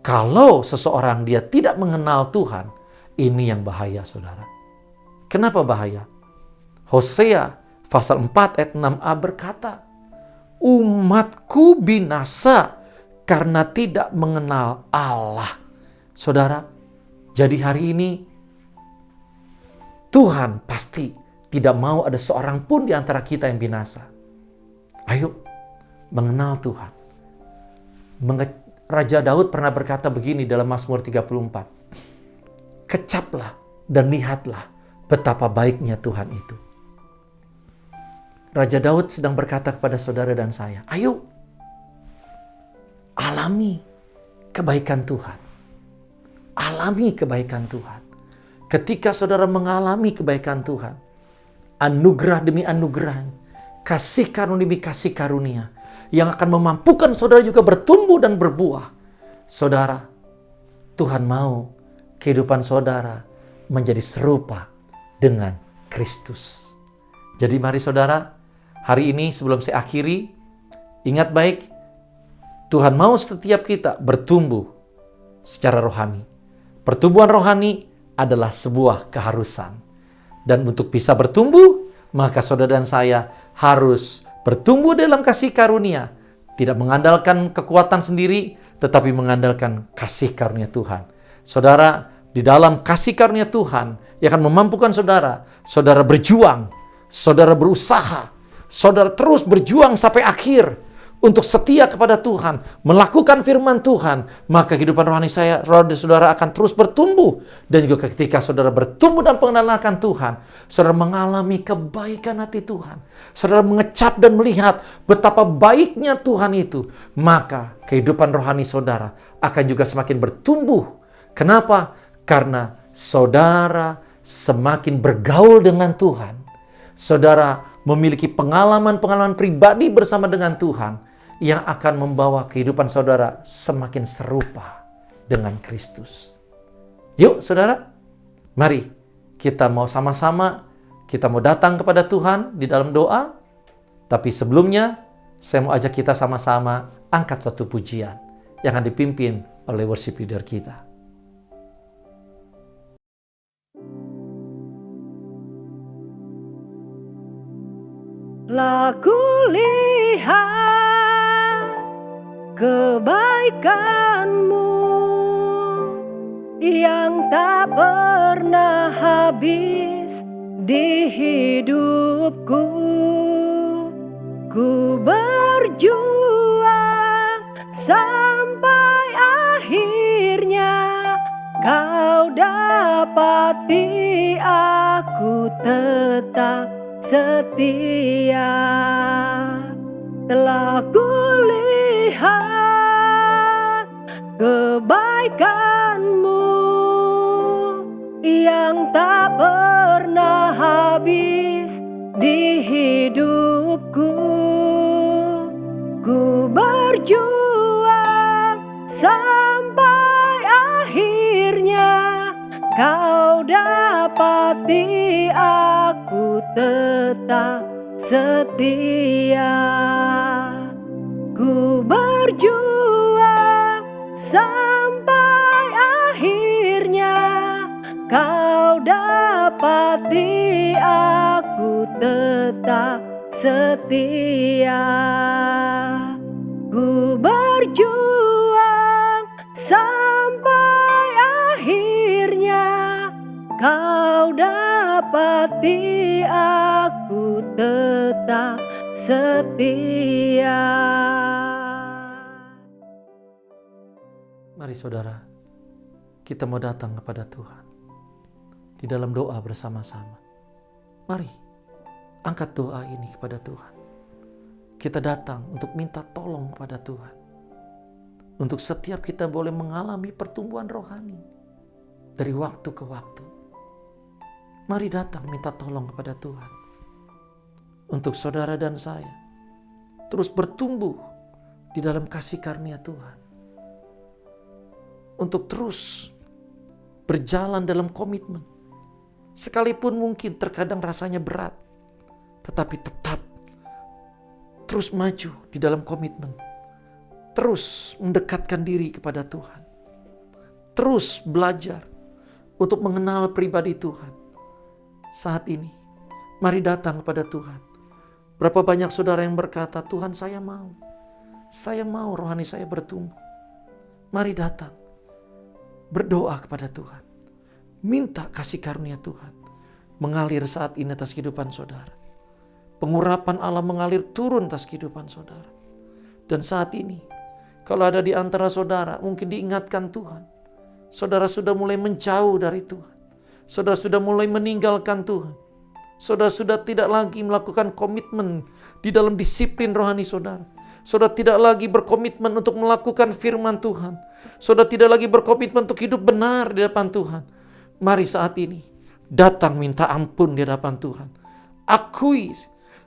kalau seseorang dia tidak mengenal Tuhan, ini yang bahaya saudara. Kenapa bahaya? Hosea pasal 4 ayat 6a berkata, "Umatku binasa karena tidak mengenal Allah." Saudara, jadi hari ini Tuhan pasti tidak mau ada seorang pun di antara kita yang binasa. Ayo mengenal Tuhan. Raja Daud pernah berkata begini dalam Mazmur 34. "Kecaplah dan lihatlah betapa baiknya Tuhan itu." Raja Daud sedang berkata kepada saudara dan saya, ayo alami kebaikan Tuhan. Alami kebaikan Tuhan. Ketika saudara mengalami kebaikan Tuhan, anugerah demi anugerah, kasih karunia demi kasih karunia, yang akan memampukan saudara juga bertumbuh dan berbuah. Saudara, Tuhan mau kehidupan saudara menjadi serupa dengan Kristus. Jadi mari saudara, hari ini sebelum saya akhiri, ingat baik, Tuhan mau setiap kita bertumbuh secara rohani. Pertumbuhan rohani adalah sebuah keharusan. Dan untuk bisa bertumbuh, maka saudara dan saya harus bertumbuh dalam kasih karunia. Tidak mengandalkan kekuatan sendiri, tetapi mengandalkan kasih karunia Tuhan. Saudara, di dalam kasih karunia Tuhan yang akan memampukan saudara, saudara berjuang, saudara berusaha, saudara terus berjuang sampai akhir untuk setia kepada Tuhan, melakukan firman Tuhan, maka kehidupan rohani saudara akan terus bertumbuh. Dan juga ketika saudara bertumbuh dan pengenalan akan Tuhan, saudara mengalami kebaikan hati Tuhan, saudara mengecap dan melihat betapa baiknya Tuhan itu, maka kehidupan rohani saudara akan juga semakin bertumbuh. Kenapa? Karena saudara semakin bergaul dengan Tuhan. Saudara memiliki pengalaman-pengalaman pribadi bersama dengan Tuhan yang akan membawa kehidupan saudara semakin serupa dengan Kristus. Yuk saudara, mari kita mau sama-sama, kita mau datang kepada Tuhan di dalam doa. Tapi sebelumnya, saya mau ajak kita sama-sama angkat satu pujian yang akan dipimpin oleh worship leader kita. Laku lihat kebaikan-Mu yang tak pernah habis di hidupku. Ku berjuang sampai akhirnya Kau dapati aku tetap setia. Telah kulihat kebaikan-Mu yang tak pernah habis di hidupku. Ku berjuang sampai akhirnya Kau dapati aku tetap setia. Ku berjuang sampai akhirnya Kau dapati aku tetap setia. Ku berjuang sampai akhirnya Kau dapati aku tetap setia. Mari saudara, kita mau datang kepada Tuhan di dalam doa bersama-sama. Mari angkat doa ini kepada Tuhan. Kita datang untuk minta tolong kepada Tuhan. Untuk setiap kita boleh mengalami pertumbuhan rohani dari waktu ke waktu. Mari datang minta tolong kepada Tuhan. Untuk saudara dan saya terus bertumbuh di dalam kasih karunia Tuhan. Untuk terus berjalan dalam komitmen. Sekalipun mungkin terkadang rasanya berat, tetapi tetap terus maju di dalam komitmen. Terus mendekatkan diri kepada Tuhan. Terus belajar untuk mengenal pribadi Tuhan. Saat ini, mari datang kepada Tuhan. Berapa banyak saudara yang berkata, Tuhan saya mau rohani saya bertumbuh. Mari datang, berdoa kepada Tuhan. Minta kasih karunia Tuhan mengalir saat ini atas kehidupan saudara. Pengurapan Allah mengalir turun atas kehidupan saudara. Dan saat ini, kalau ada di antara saudara, mungkin diingatkan Tuhan. Saudara sudah mulai menjauh dari Tuhan. Saudara sudah mulai meninggalkan Tuhan. Saudara sudah tidak lagi melakukan komitmen di dalam disiplin rohani saudara. Saudara tidak lagi berkomitmen untuk melakukan firman Tuhan. Saudara tidak lagi berkomitmen untuk hidup benar di hadapan Tuhan. Mari saat ini datang minta ampun di hadapan Tuhan. Akui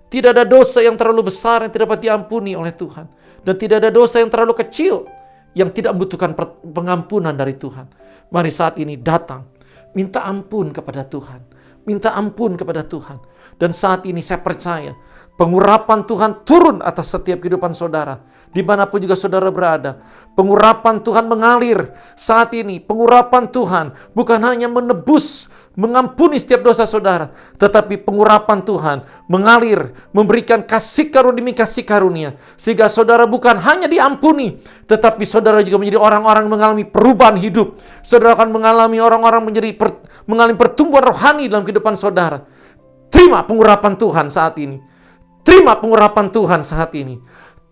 tidak ada dosa yang terlalu besar yang tidak dapat diampuni oleh Tuhan. Dan tidak ada dosa yang terlalu kecil yang tidak membutuhkan pengampunan dari Tuhan. Mari saat ini datang minta ampun kepada Tuhan. Minta ampun kepada Tuhan. Dan saat ini saya percaya pengurapan Tuhan turun atas setiap kehidupan saudara. Dimanapun juga saudara berada. Pengurapan Tuhan mengalir saat ini. Pengurapan Tuhan bukan hanya menebus, mengampuni setiap dosa saudara. Tetapi pengurapan Tuhan mengalir, memberikan kasih karunia demi kasih karunia. Sehingga saudara bukan hanya diampuni, tetapi saudara juga menjadi orang-orang mengalami perubahan hidup. Saudara akan mengalami orang-orang mengalami pertumbuhan rohani dalam kehidupan saudara. Terima pengurapan Tuhan saat ini. Terima pengurapan Tuhan saat ini.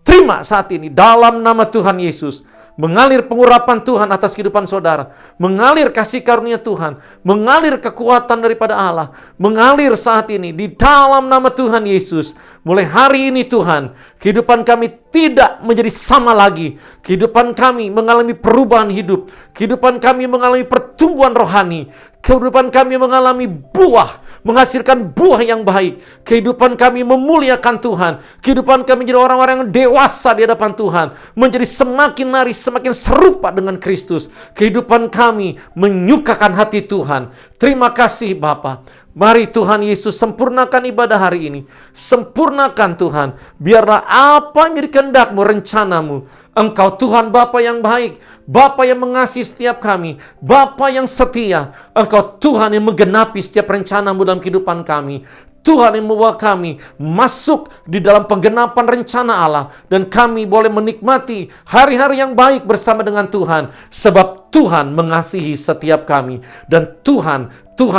terima saat ini dalam nama Tuhan Yesus. Mengalir pengurapan Tuhan atas kehidupan saudara. Mengalir kasih karunia Tuhan. Mengalir kekuatan daripada Allah. Mengalir saat ini di dalam nama Tuhan Yesus. Mulai hari ini Tuhan, kehidupan kami tidak menjadi sama lagi. Kehidupan kami mengalami perubahan hidup. Kehidupan kami mengalami pertumbuhan rohani. Kehidupan kami mengalami buah, menghasilkan buah yang baik. Kehidupan kami memuliakan Tuhan. Kehidupan kami menjadi orang-orang yang dewasa di hadapan Tuhan. Menjadi semakin nari, semakin serupa dengan Kristus. Kehidupan kami menyukakan hati Tuhan. Terima kasih Bapa. Mari Tuhan Yesus sempurnakan ibadah hari ini. Sempurnakan Tuhan. Biarlah apa yang menjadi kehendak-Mu, rencana-Mu. Engkau Tuhan Bapa yang baik, Bapa yang mengasihi setiap kami, Bapa yang setia. Engkau Tuhan yang menggenapi setiap rencana-Mu dalam kehidupan kami. Tuhan yang membawa kami masuk di dalam penggenapan rencana Allah. Dan kami boleh menikmati hari-hari yang baik bersama dengan Tuhan. Sebab Tuhan mengasihi setiap kami. Dan Tuhan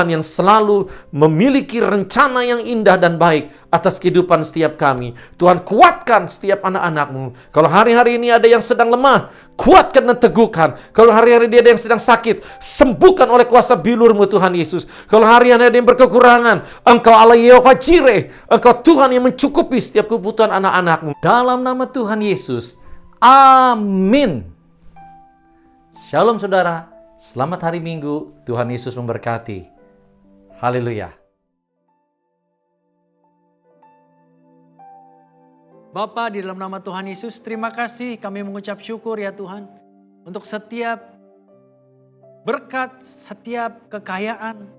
yang selalu memiliki rencana yang indah dan baik atas kehidupan setiap kami. Tuhan kuatkan setiap anak-anak-Mu. Kalau hari-hari ini ada yang sedang lemah, kuatkan dan teguhkan. Kalau hari-hari dia ada yang sedang sakit, sembuhkan oleh kuasa bilur-Mu Tuhan Yesus. Kalau hari-hari ada yang berkekurangan, Engkau Allah Yehova Jireh. Engkau Tuhan yang mencukupi setiap kebutuhan anak-anak-Mu. Dalam nama Tuhan Yesus. Amin. Shalom saudara. Selamat hari Minggu. Tuhan Yesus memberkati. Haleluya. Bapa, di dalam nama Tuhan Yesus, terima kasih kami mengucap syukur ya Tuhan. Untuk setiap berkat, setiap kekayaan,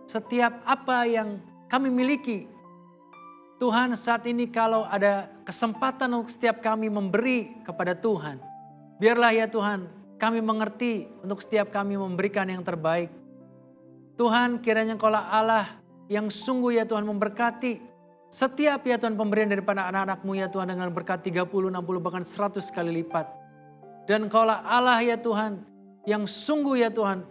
setiap apa yang kami miliki. Tuhan, saat ini kalau ada kesempatan untuk setiap kami memberi kepada Tuhan. Biarlah ya Tuhan, kami mengerti untuk setiap kami memberikan yang terbaik. Tuhan, kiranya Engkaulah Allah yang sungguh ya Tuhan memberkati setiap ya Tuhan pemberian daripada anak-anak-Mu ya Tuhan dengan berkat 30, 60 bahkan 100 kali lipat. Dan Engkaulah Allah ya Tuhan yang sungguh ya Tuhan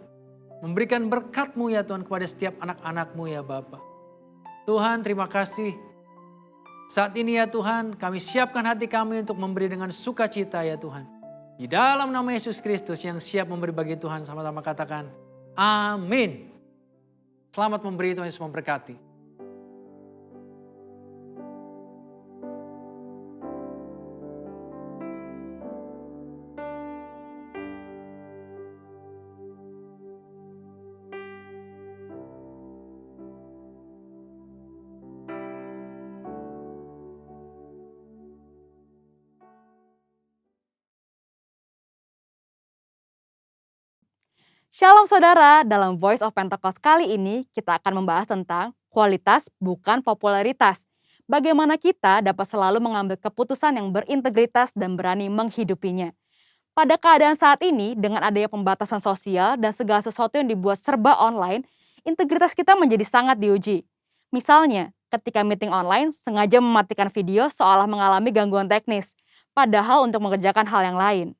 memberikan berkat-Mu ya Tuhan kepada setiap anak-anak-Mu ya Bapa. Tuhan, terima kasih. Saat ini ya Tuhan, kami siapkan hati kami untuk memberi dengan sukacita ya Tuhan. Di dalam nama Yesus Kristus yang siap memberi bagi Tuhan, sama-sama katakan amin. Selamat memberi, Tuhan Yesus memberkati. Shalom saudara, dalam Voice of Pentecost kali ini kita akan membahas tentang kualitas bukan popularitas. Bagaimana kita dapat selalu mengambil keputusan yang berintegritas dan berani menghidupinya. Pada keadaan saat ini, dengan adanya pembatasan sosial dan segala sesuatu yang dibuat serba online, integritas kita menjadi sangat diuji. Misalnya, ketika meeting online sengaja mematikan video seolah mengalami gangguan teknis, padahal untuk mengerjakan hal yang lain.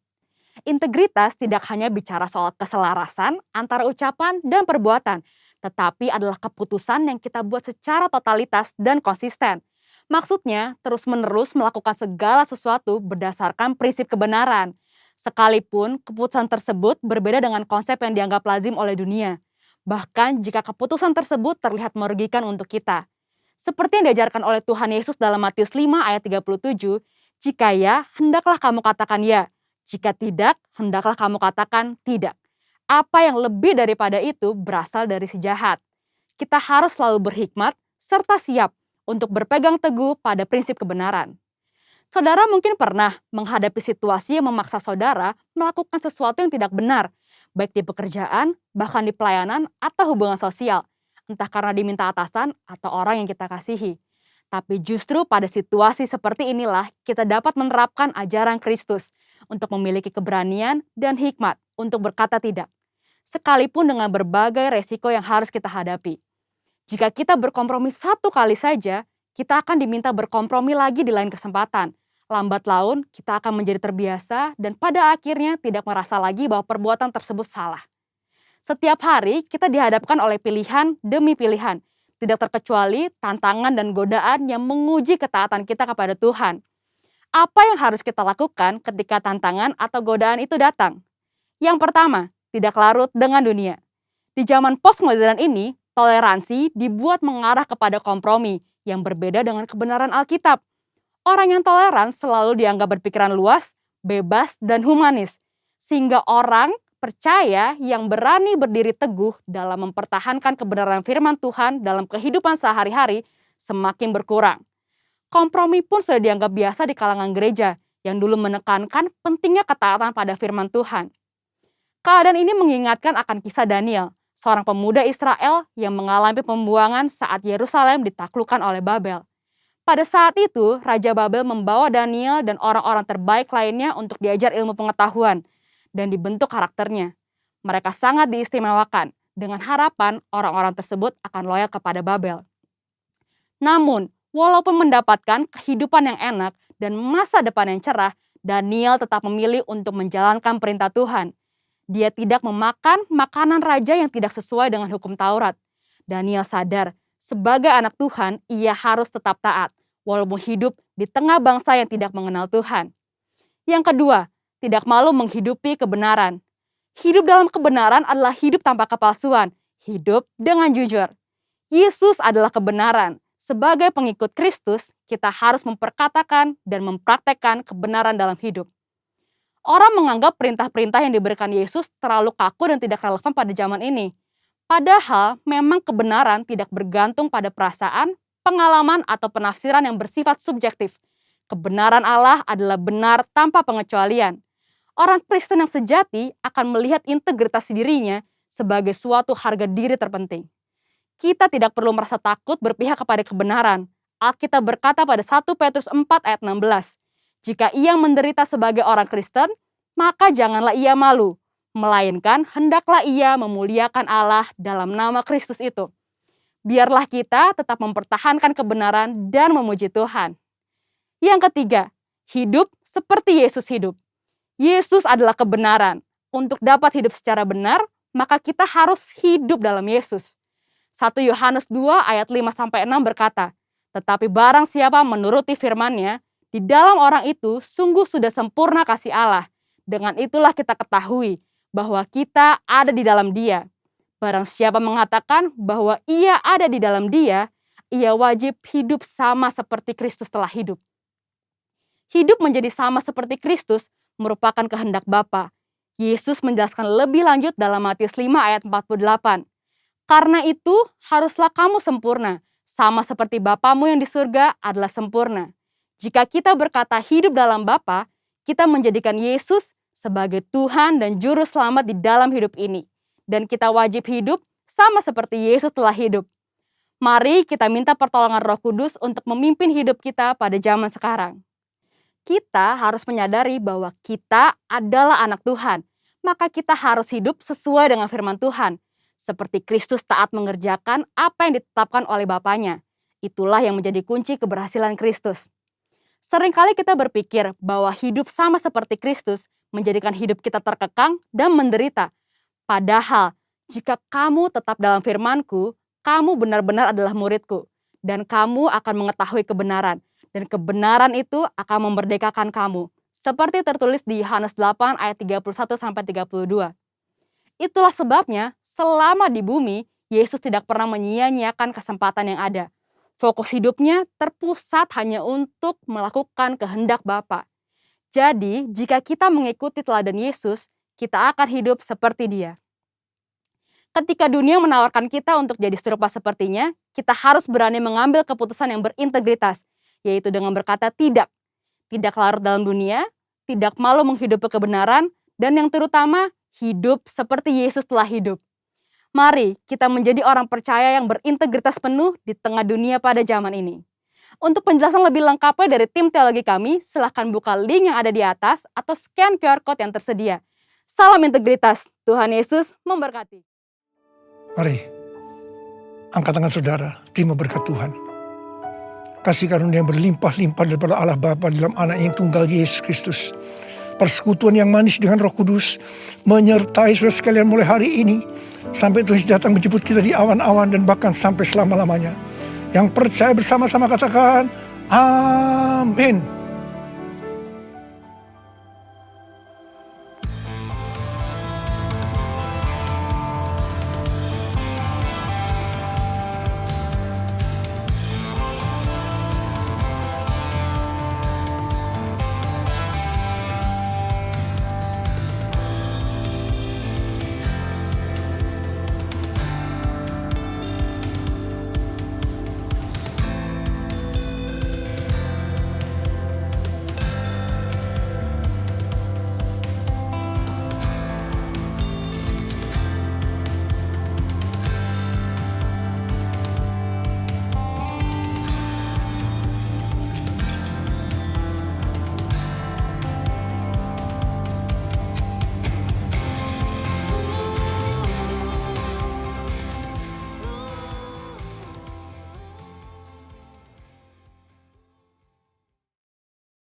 Integritas tidak hanya bicara soal keselarasan antara ucapan dan perbuatan, tetapi adalah keputusan yang kita buat secara totalitas dan konsisten. Maksudnya, terus-menerus melakukan segala sesuatu berdasarkan prinsip kebenaran. Sekalipun keputusan tersebut berbeda dengan konsep yang dianggap lazim oleh dunia. Bahkan jika keputusan tersebut terlihat merugikan untuk kita. Seperti yang diajarkan oleh Tuhan Yesus dalam Matius 5 ayat 37, jika ya, hendaklah kamu katakan ya. Jika tidak, hendaklah kamu katakan tidak. Apa yang lebih daripada itu berasal dari si jahat. Kita harus selalu berhikmat serta siap untuk berpegang teguh pada prinsip kebenaran. Saudara mungkin pernah menghadapi situasi yang memaksa saudara melakukan sesuatu yang tidak benar, baik di pekerjaan, bahkan di pelayanan atau hubungan sosial, entah karena diminta atasan atau orang yang kita kasihi. Tapi justru pada situasi seperti inilah kita dapat menerapkan ajaran Kristus untuk memiliki keberanian dan hikmat untuk berkata tidak, sekalipun dengan berbagai resiko yang harus kita hadapi. Jika kita berkompromi satu kali saja, kita akan diminta berkompromi lagi di lain kesempatan. Lambat laun, kita akan menjadi terbiasa dan pada akhirnya tidak merasa lagi bahwa perbuatan tersebut salah. Setiap hari, kita dihadapkan oleh pilihan demi pilihan, tidak terkecuali tantangan dan godaan yang menguji ketaatan kita kepada Tuhan. Apa yang harus kita lakukan ketika tantangan atau godaan itu datang? Yang pertama, tidak larut dengan dunia. Di zaman postmodern ini, toleransi dibuat mengarah kepada kompromi yang berbeda dengan kebenaran Alkitab. Orang yang toleran selalu dianggap berpikiran luas, bebas, dan humanis, sehingga orang percaya yang berani berdiri teguh dalam mempertahankan kebenaran firman Tuhan dalam kehidupan sehari-hari semakin berkurang. Kompromi pun sudah dianggap biasa di kalangan gereja yang dulu menekankan pentingnya ketaatan pada firman Tuhan. Keadaan ini mengingatkan akan kisah Daniel, seorang pemuda Israel yang mengalami pembuangan saat Yerusalem ditaklukkan oleh Babel. Pada saat itu, Raja Babel membawa Daniel dan orang-orang terbaik lainnya untuk diajar ilmu pengetahuan dan dibentuk karakternya. Mereka sangat diistimewakan dengan harapan orang-orang tersebut akan loyal kepada Babel. Namun, walaupun mendapatkan kehidupan yang enak dan masa depan yang cerah, Daniel tetap memilih untuk menjalankan perintah Tuhan. Dia tidak memakan makanan raja yang tidak sesuai dengan hukum Taurat. Daniel sadar, sebagai anak Tuhan, ia harus tetap taat, walaupun hidup di tengah bangsa yang tidak mengenal Tuhan. Yang kedua, tidak malu menghidupi kebenaran. Hidup dalam kebenaran adalah hidup tanpa kepalsuan, hidup dengan jujur. Yesus adalah kebenaran. Sebagai pengikut Kristus, kita harus memperkatakan dan mempraktekkan kebenaran dalam hidup. Orang menganggap perintah-perintah yang diberikan Yesus terlalu kaku dan tidak relevan pada zaman ini. Padahal memang kebenaran tidak bergantung pada perasaan, pengalaman, atau penafsiran yang bersifat subjektif. Kebenaran Allah adalah benar tanpa pengecualian. Orang Kristen yang sejati akan melihat integritas dirinya sebagai suatu harga diri terpenting. Kita tidak perlu merasa takut berpihak kepada kebenaran. Alkitab berkata pada 1 Petrus 4 ayat 16, jika ia menderita sebagai orang Kristen, maka janganlah ia malu, melainkan hendaklah ia memuliakan Allah dalam nama Kristus itu. Biarlah kita tetap mempertahankan kebenaran dan memuji Tuhan. Yang ketiga, hidup seperti Yesus hidup. Yesus adalah kebenaran. Untuk dapat hidup secara benar, maka kita harus hidup dalam Yesus. 1 Yohanes 2 ayat 5-6 berkata, tetapi barang siapa menuruti firman-Nya, di dalam orang itu sungguh sudah sempurna kasih Allah. Dengan itulah kita ketahui bahwa kita ada di dalam Dia. Barang siapa mengatakan bahwa ia ada di dalam Dia, ia wajib hidup sama seperti Kristus telah hidup. Hidup menjadi sama seperti Kristus merupakan kehendak Bapa. Yesus menjelaskan lebih lanjut dalam Matius 5 ayat 48. Karena itu haruslah kamu sempurna, sama seperti Bapamu yang di surga adalah sempurna. Jika kita berkata hidup dalam Bapa, kita menjadikan Yesus sebagai Tuhan dan Juru Selamat di dalam hidup ini. Dan kita wajib hidup sama seperti Yesus telah hidup. Mari kita minta pertolongan Roh Kudus untuk memimpin hidup kita pada zaman sekarang. Kita harus menyadari bahwa kita adalah anak Tuhan. Maka kita harus hidup sesuai dengan firman Tuhan. Seperti Kristus taat mengerjakan apa yang ditetapkan oleh Bapanya. Itulah yang menjadi kunci keberhasilan Kristus. Seringkali kita berpikir bahwa hidup sama seperti Kristus menjadikan hidup kita terkekang dan menderita. Padahal, jika kamu tetap dalam firman-Ku, kamu benar-benar adalah murid-Ku. Dan kamu akan mengetahui kebenaran. Dan kebenaran itu akan memerdekakan kamu. Seperti tertulis di Yohanes 8 ayat 31-32. Itulah sebabnya, selama di bumi, Yesus tidak pernah menyia-nyiakan kesempatan yang ada. Fokus hidupnya terpusat hanya untuk melakukan kehendak Bapa. Jadi, jika kita mengikuti teladan Yesus, kita akan hidup seperti Dia. Ketika dunia menawarkan kita untuk jadi serupa sepertinya, kita harus berani mengambil keputusan yang berintegritas, yaitu dengan berkata tidak. Tidak larut dalam dunia, tidak malu menghidupi kebenaran, dan yang terutama, hidup seperti Yesus telah hidup. Mari kita menjadi orang percaya yang berintegritas penuh di tengah dunia pada zaman ini. Untuk penjelasan lebih lengkapnya dari tim teologi kami, silahkan buka link yang ada di atas atau scan QR Code yang tersedia. Salam integritas, Tuhan Yesus memberkati. Mari, angkat tangan saudara, terima berkat Tuhan. Kasih karunia yang berlimpah-limpah daripada Allah Bapa dalam anak yang tunggal Yesus Kristus. Persekutuan yang manis dengan Roh Kudus menyertai saudara sekalian mulai hari ini sampai Tuhan datang menjemput kita di awan-awan dan bahkan sampai selama-lamanya. Yang percaya bersama-sama katakan, Amin.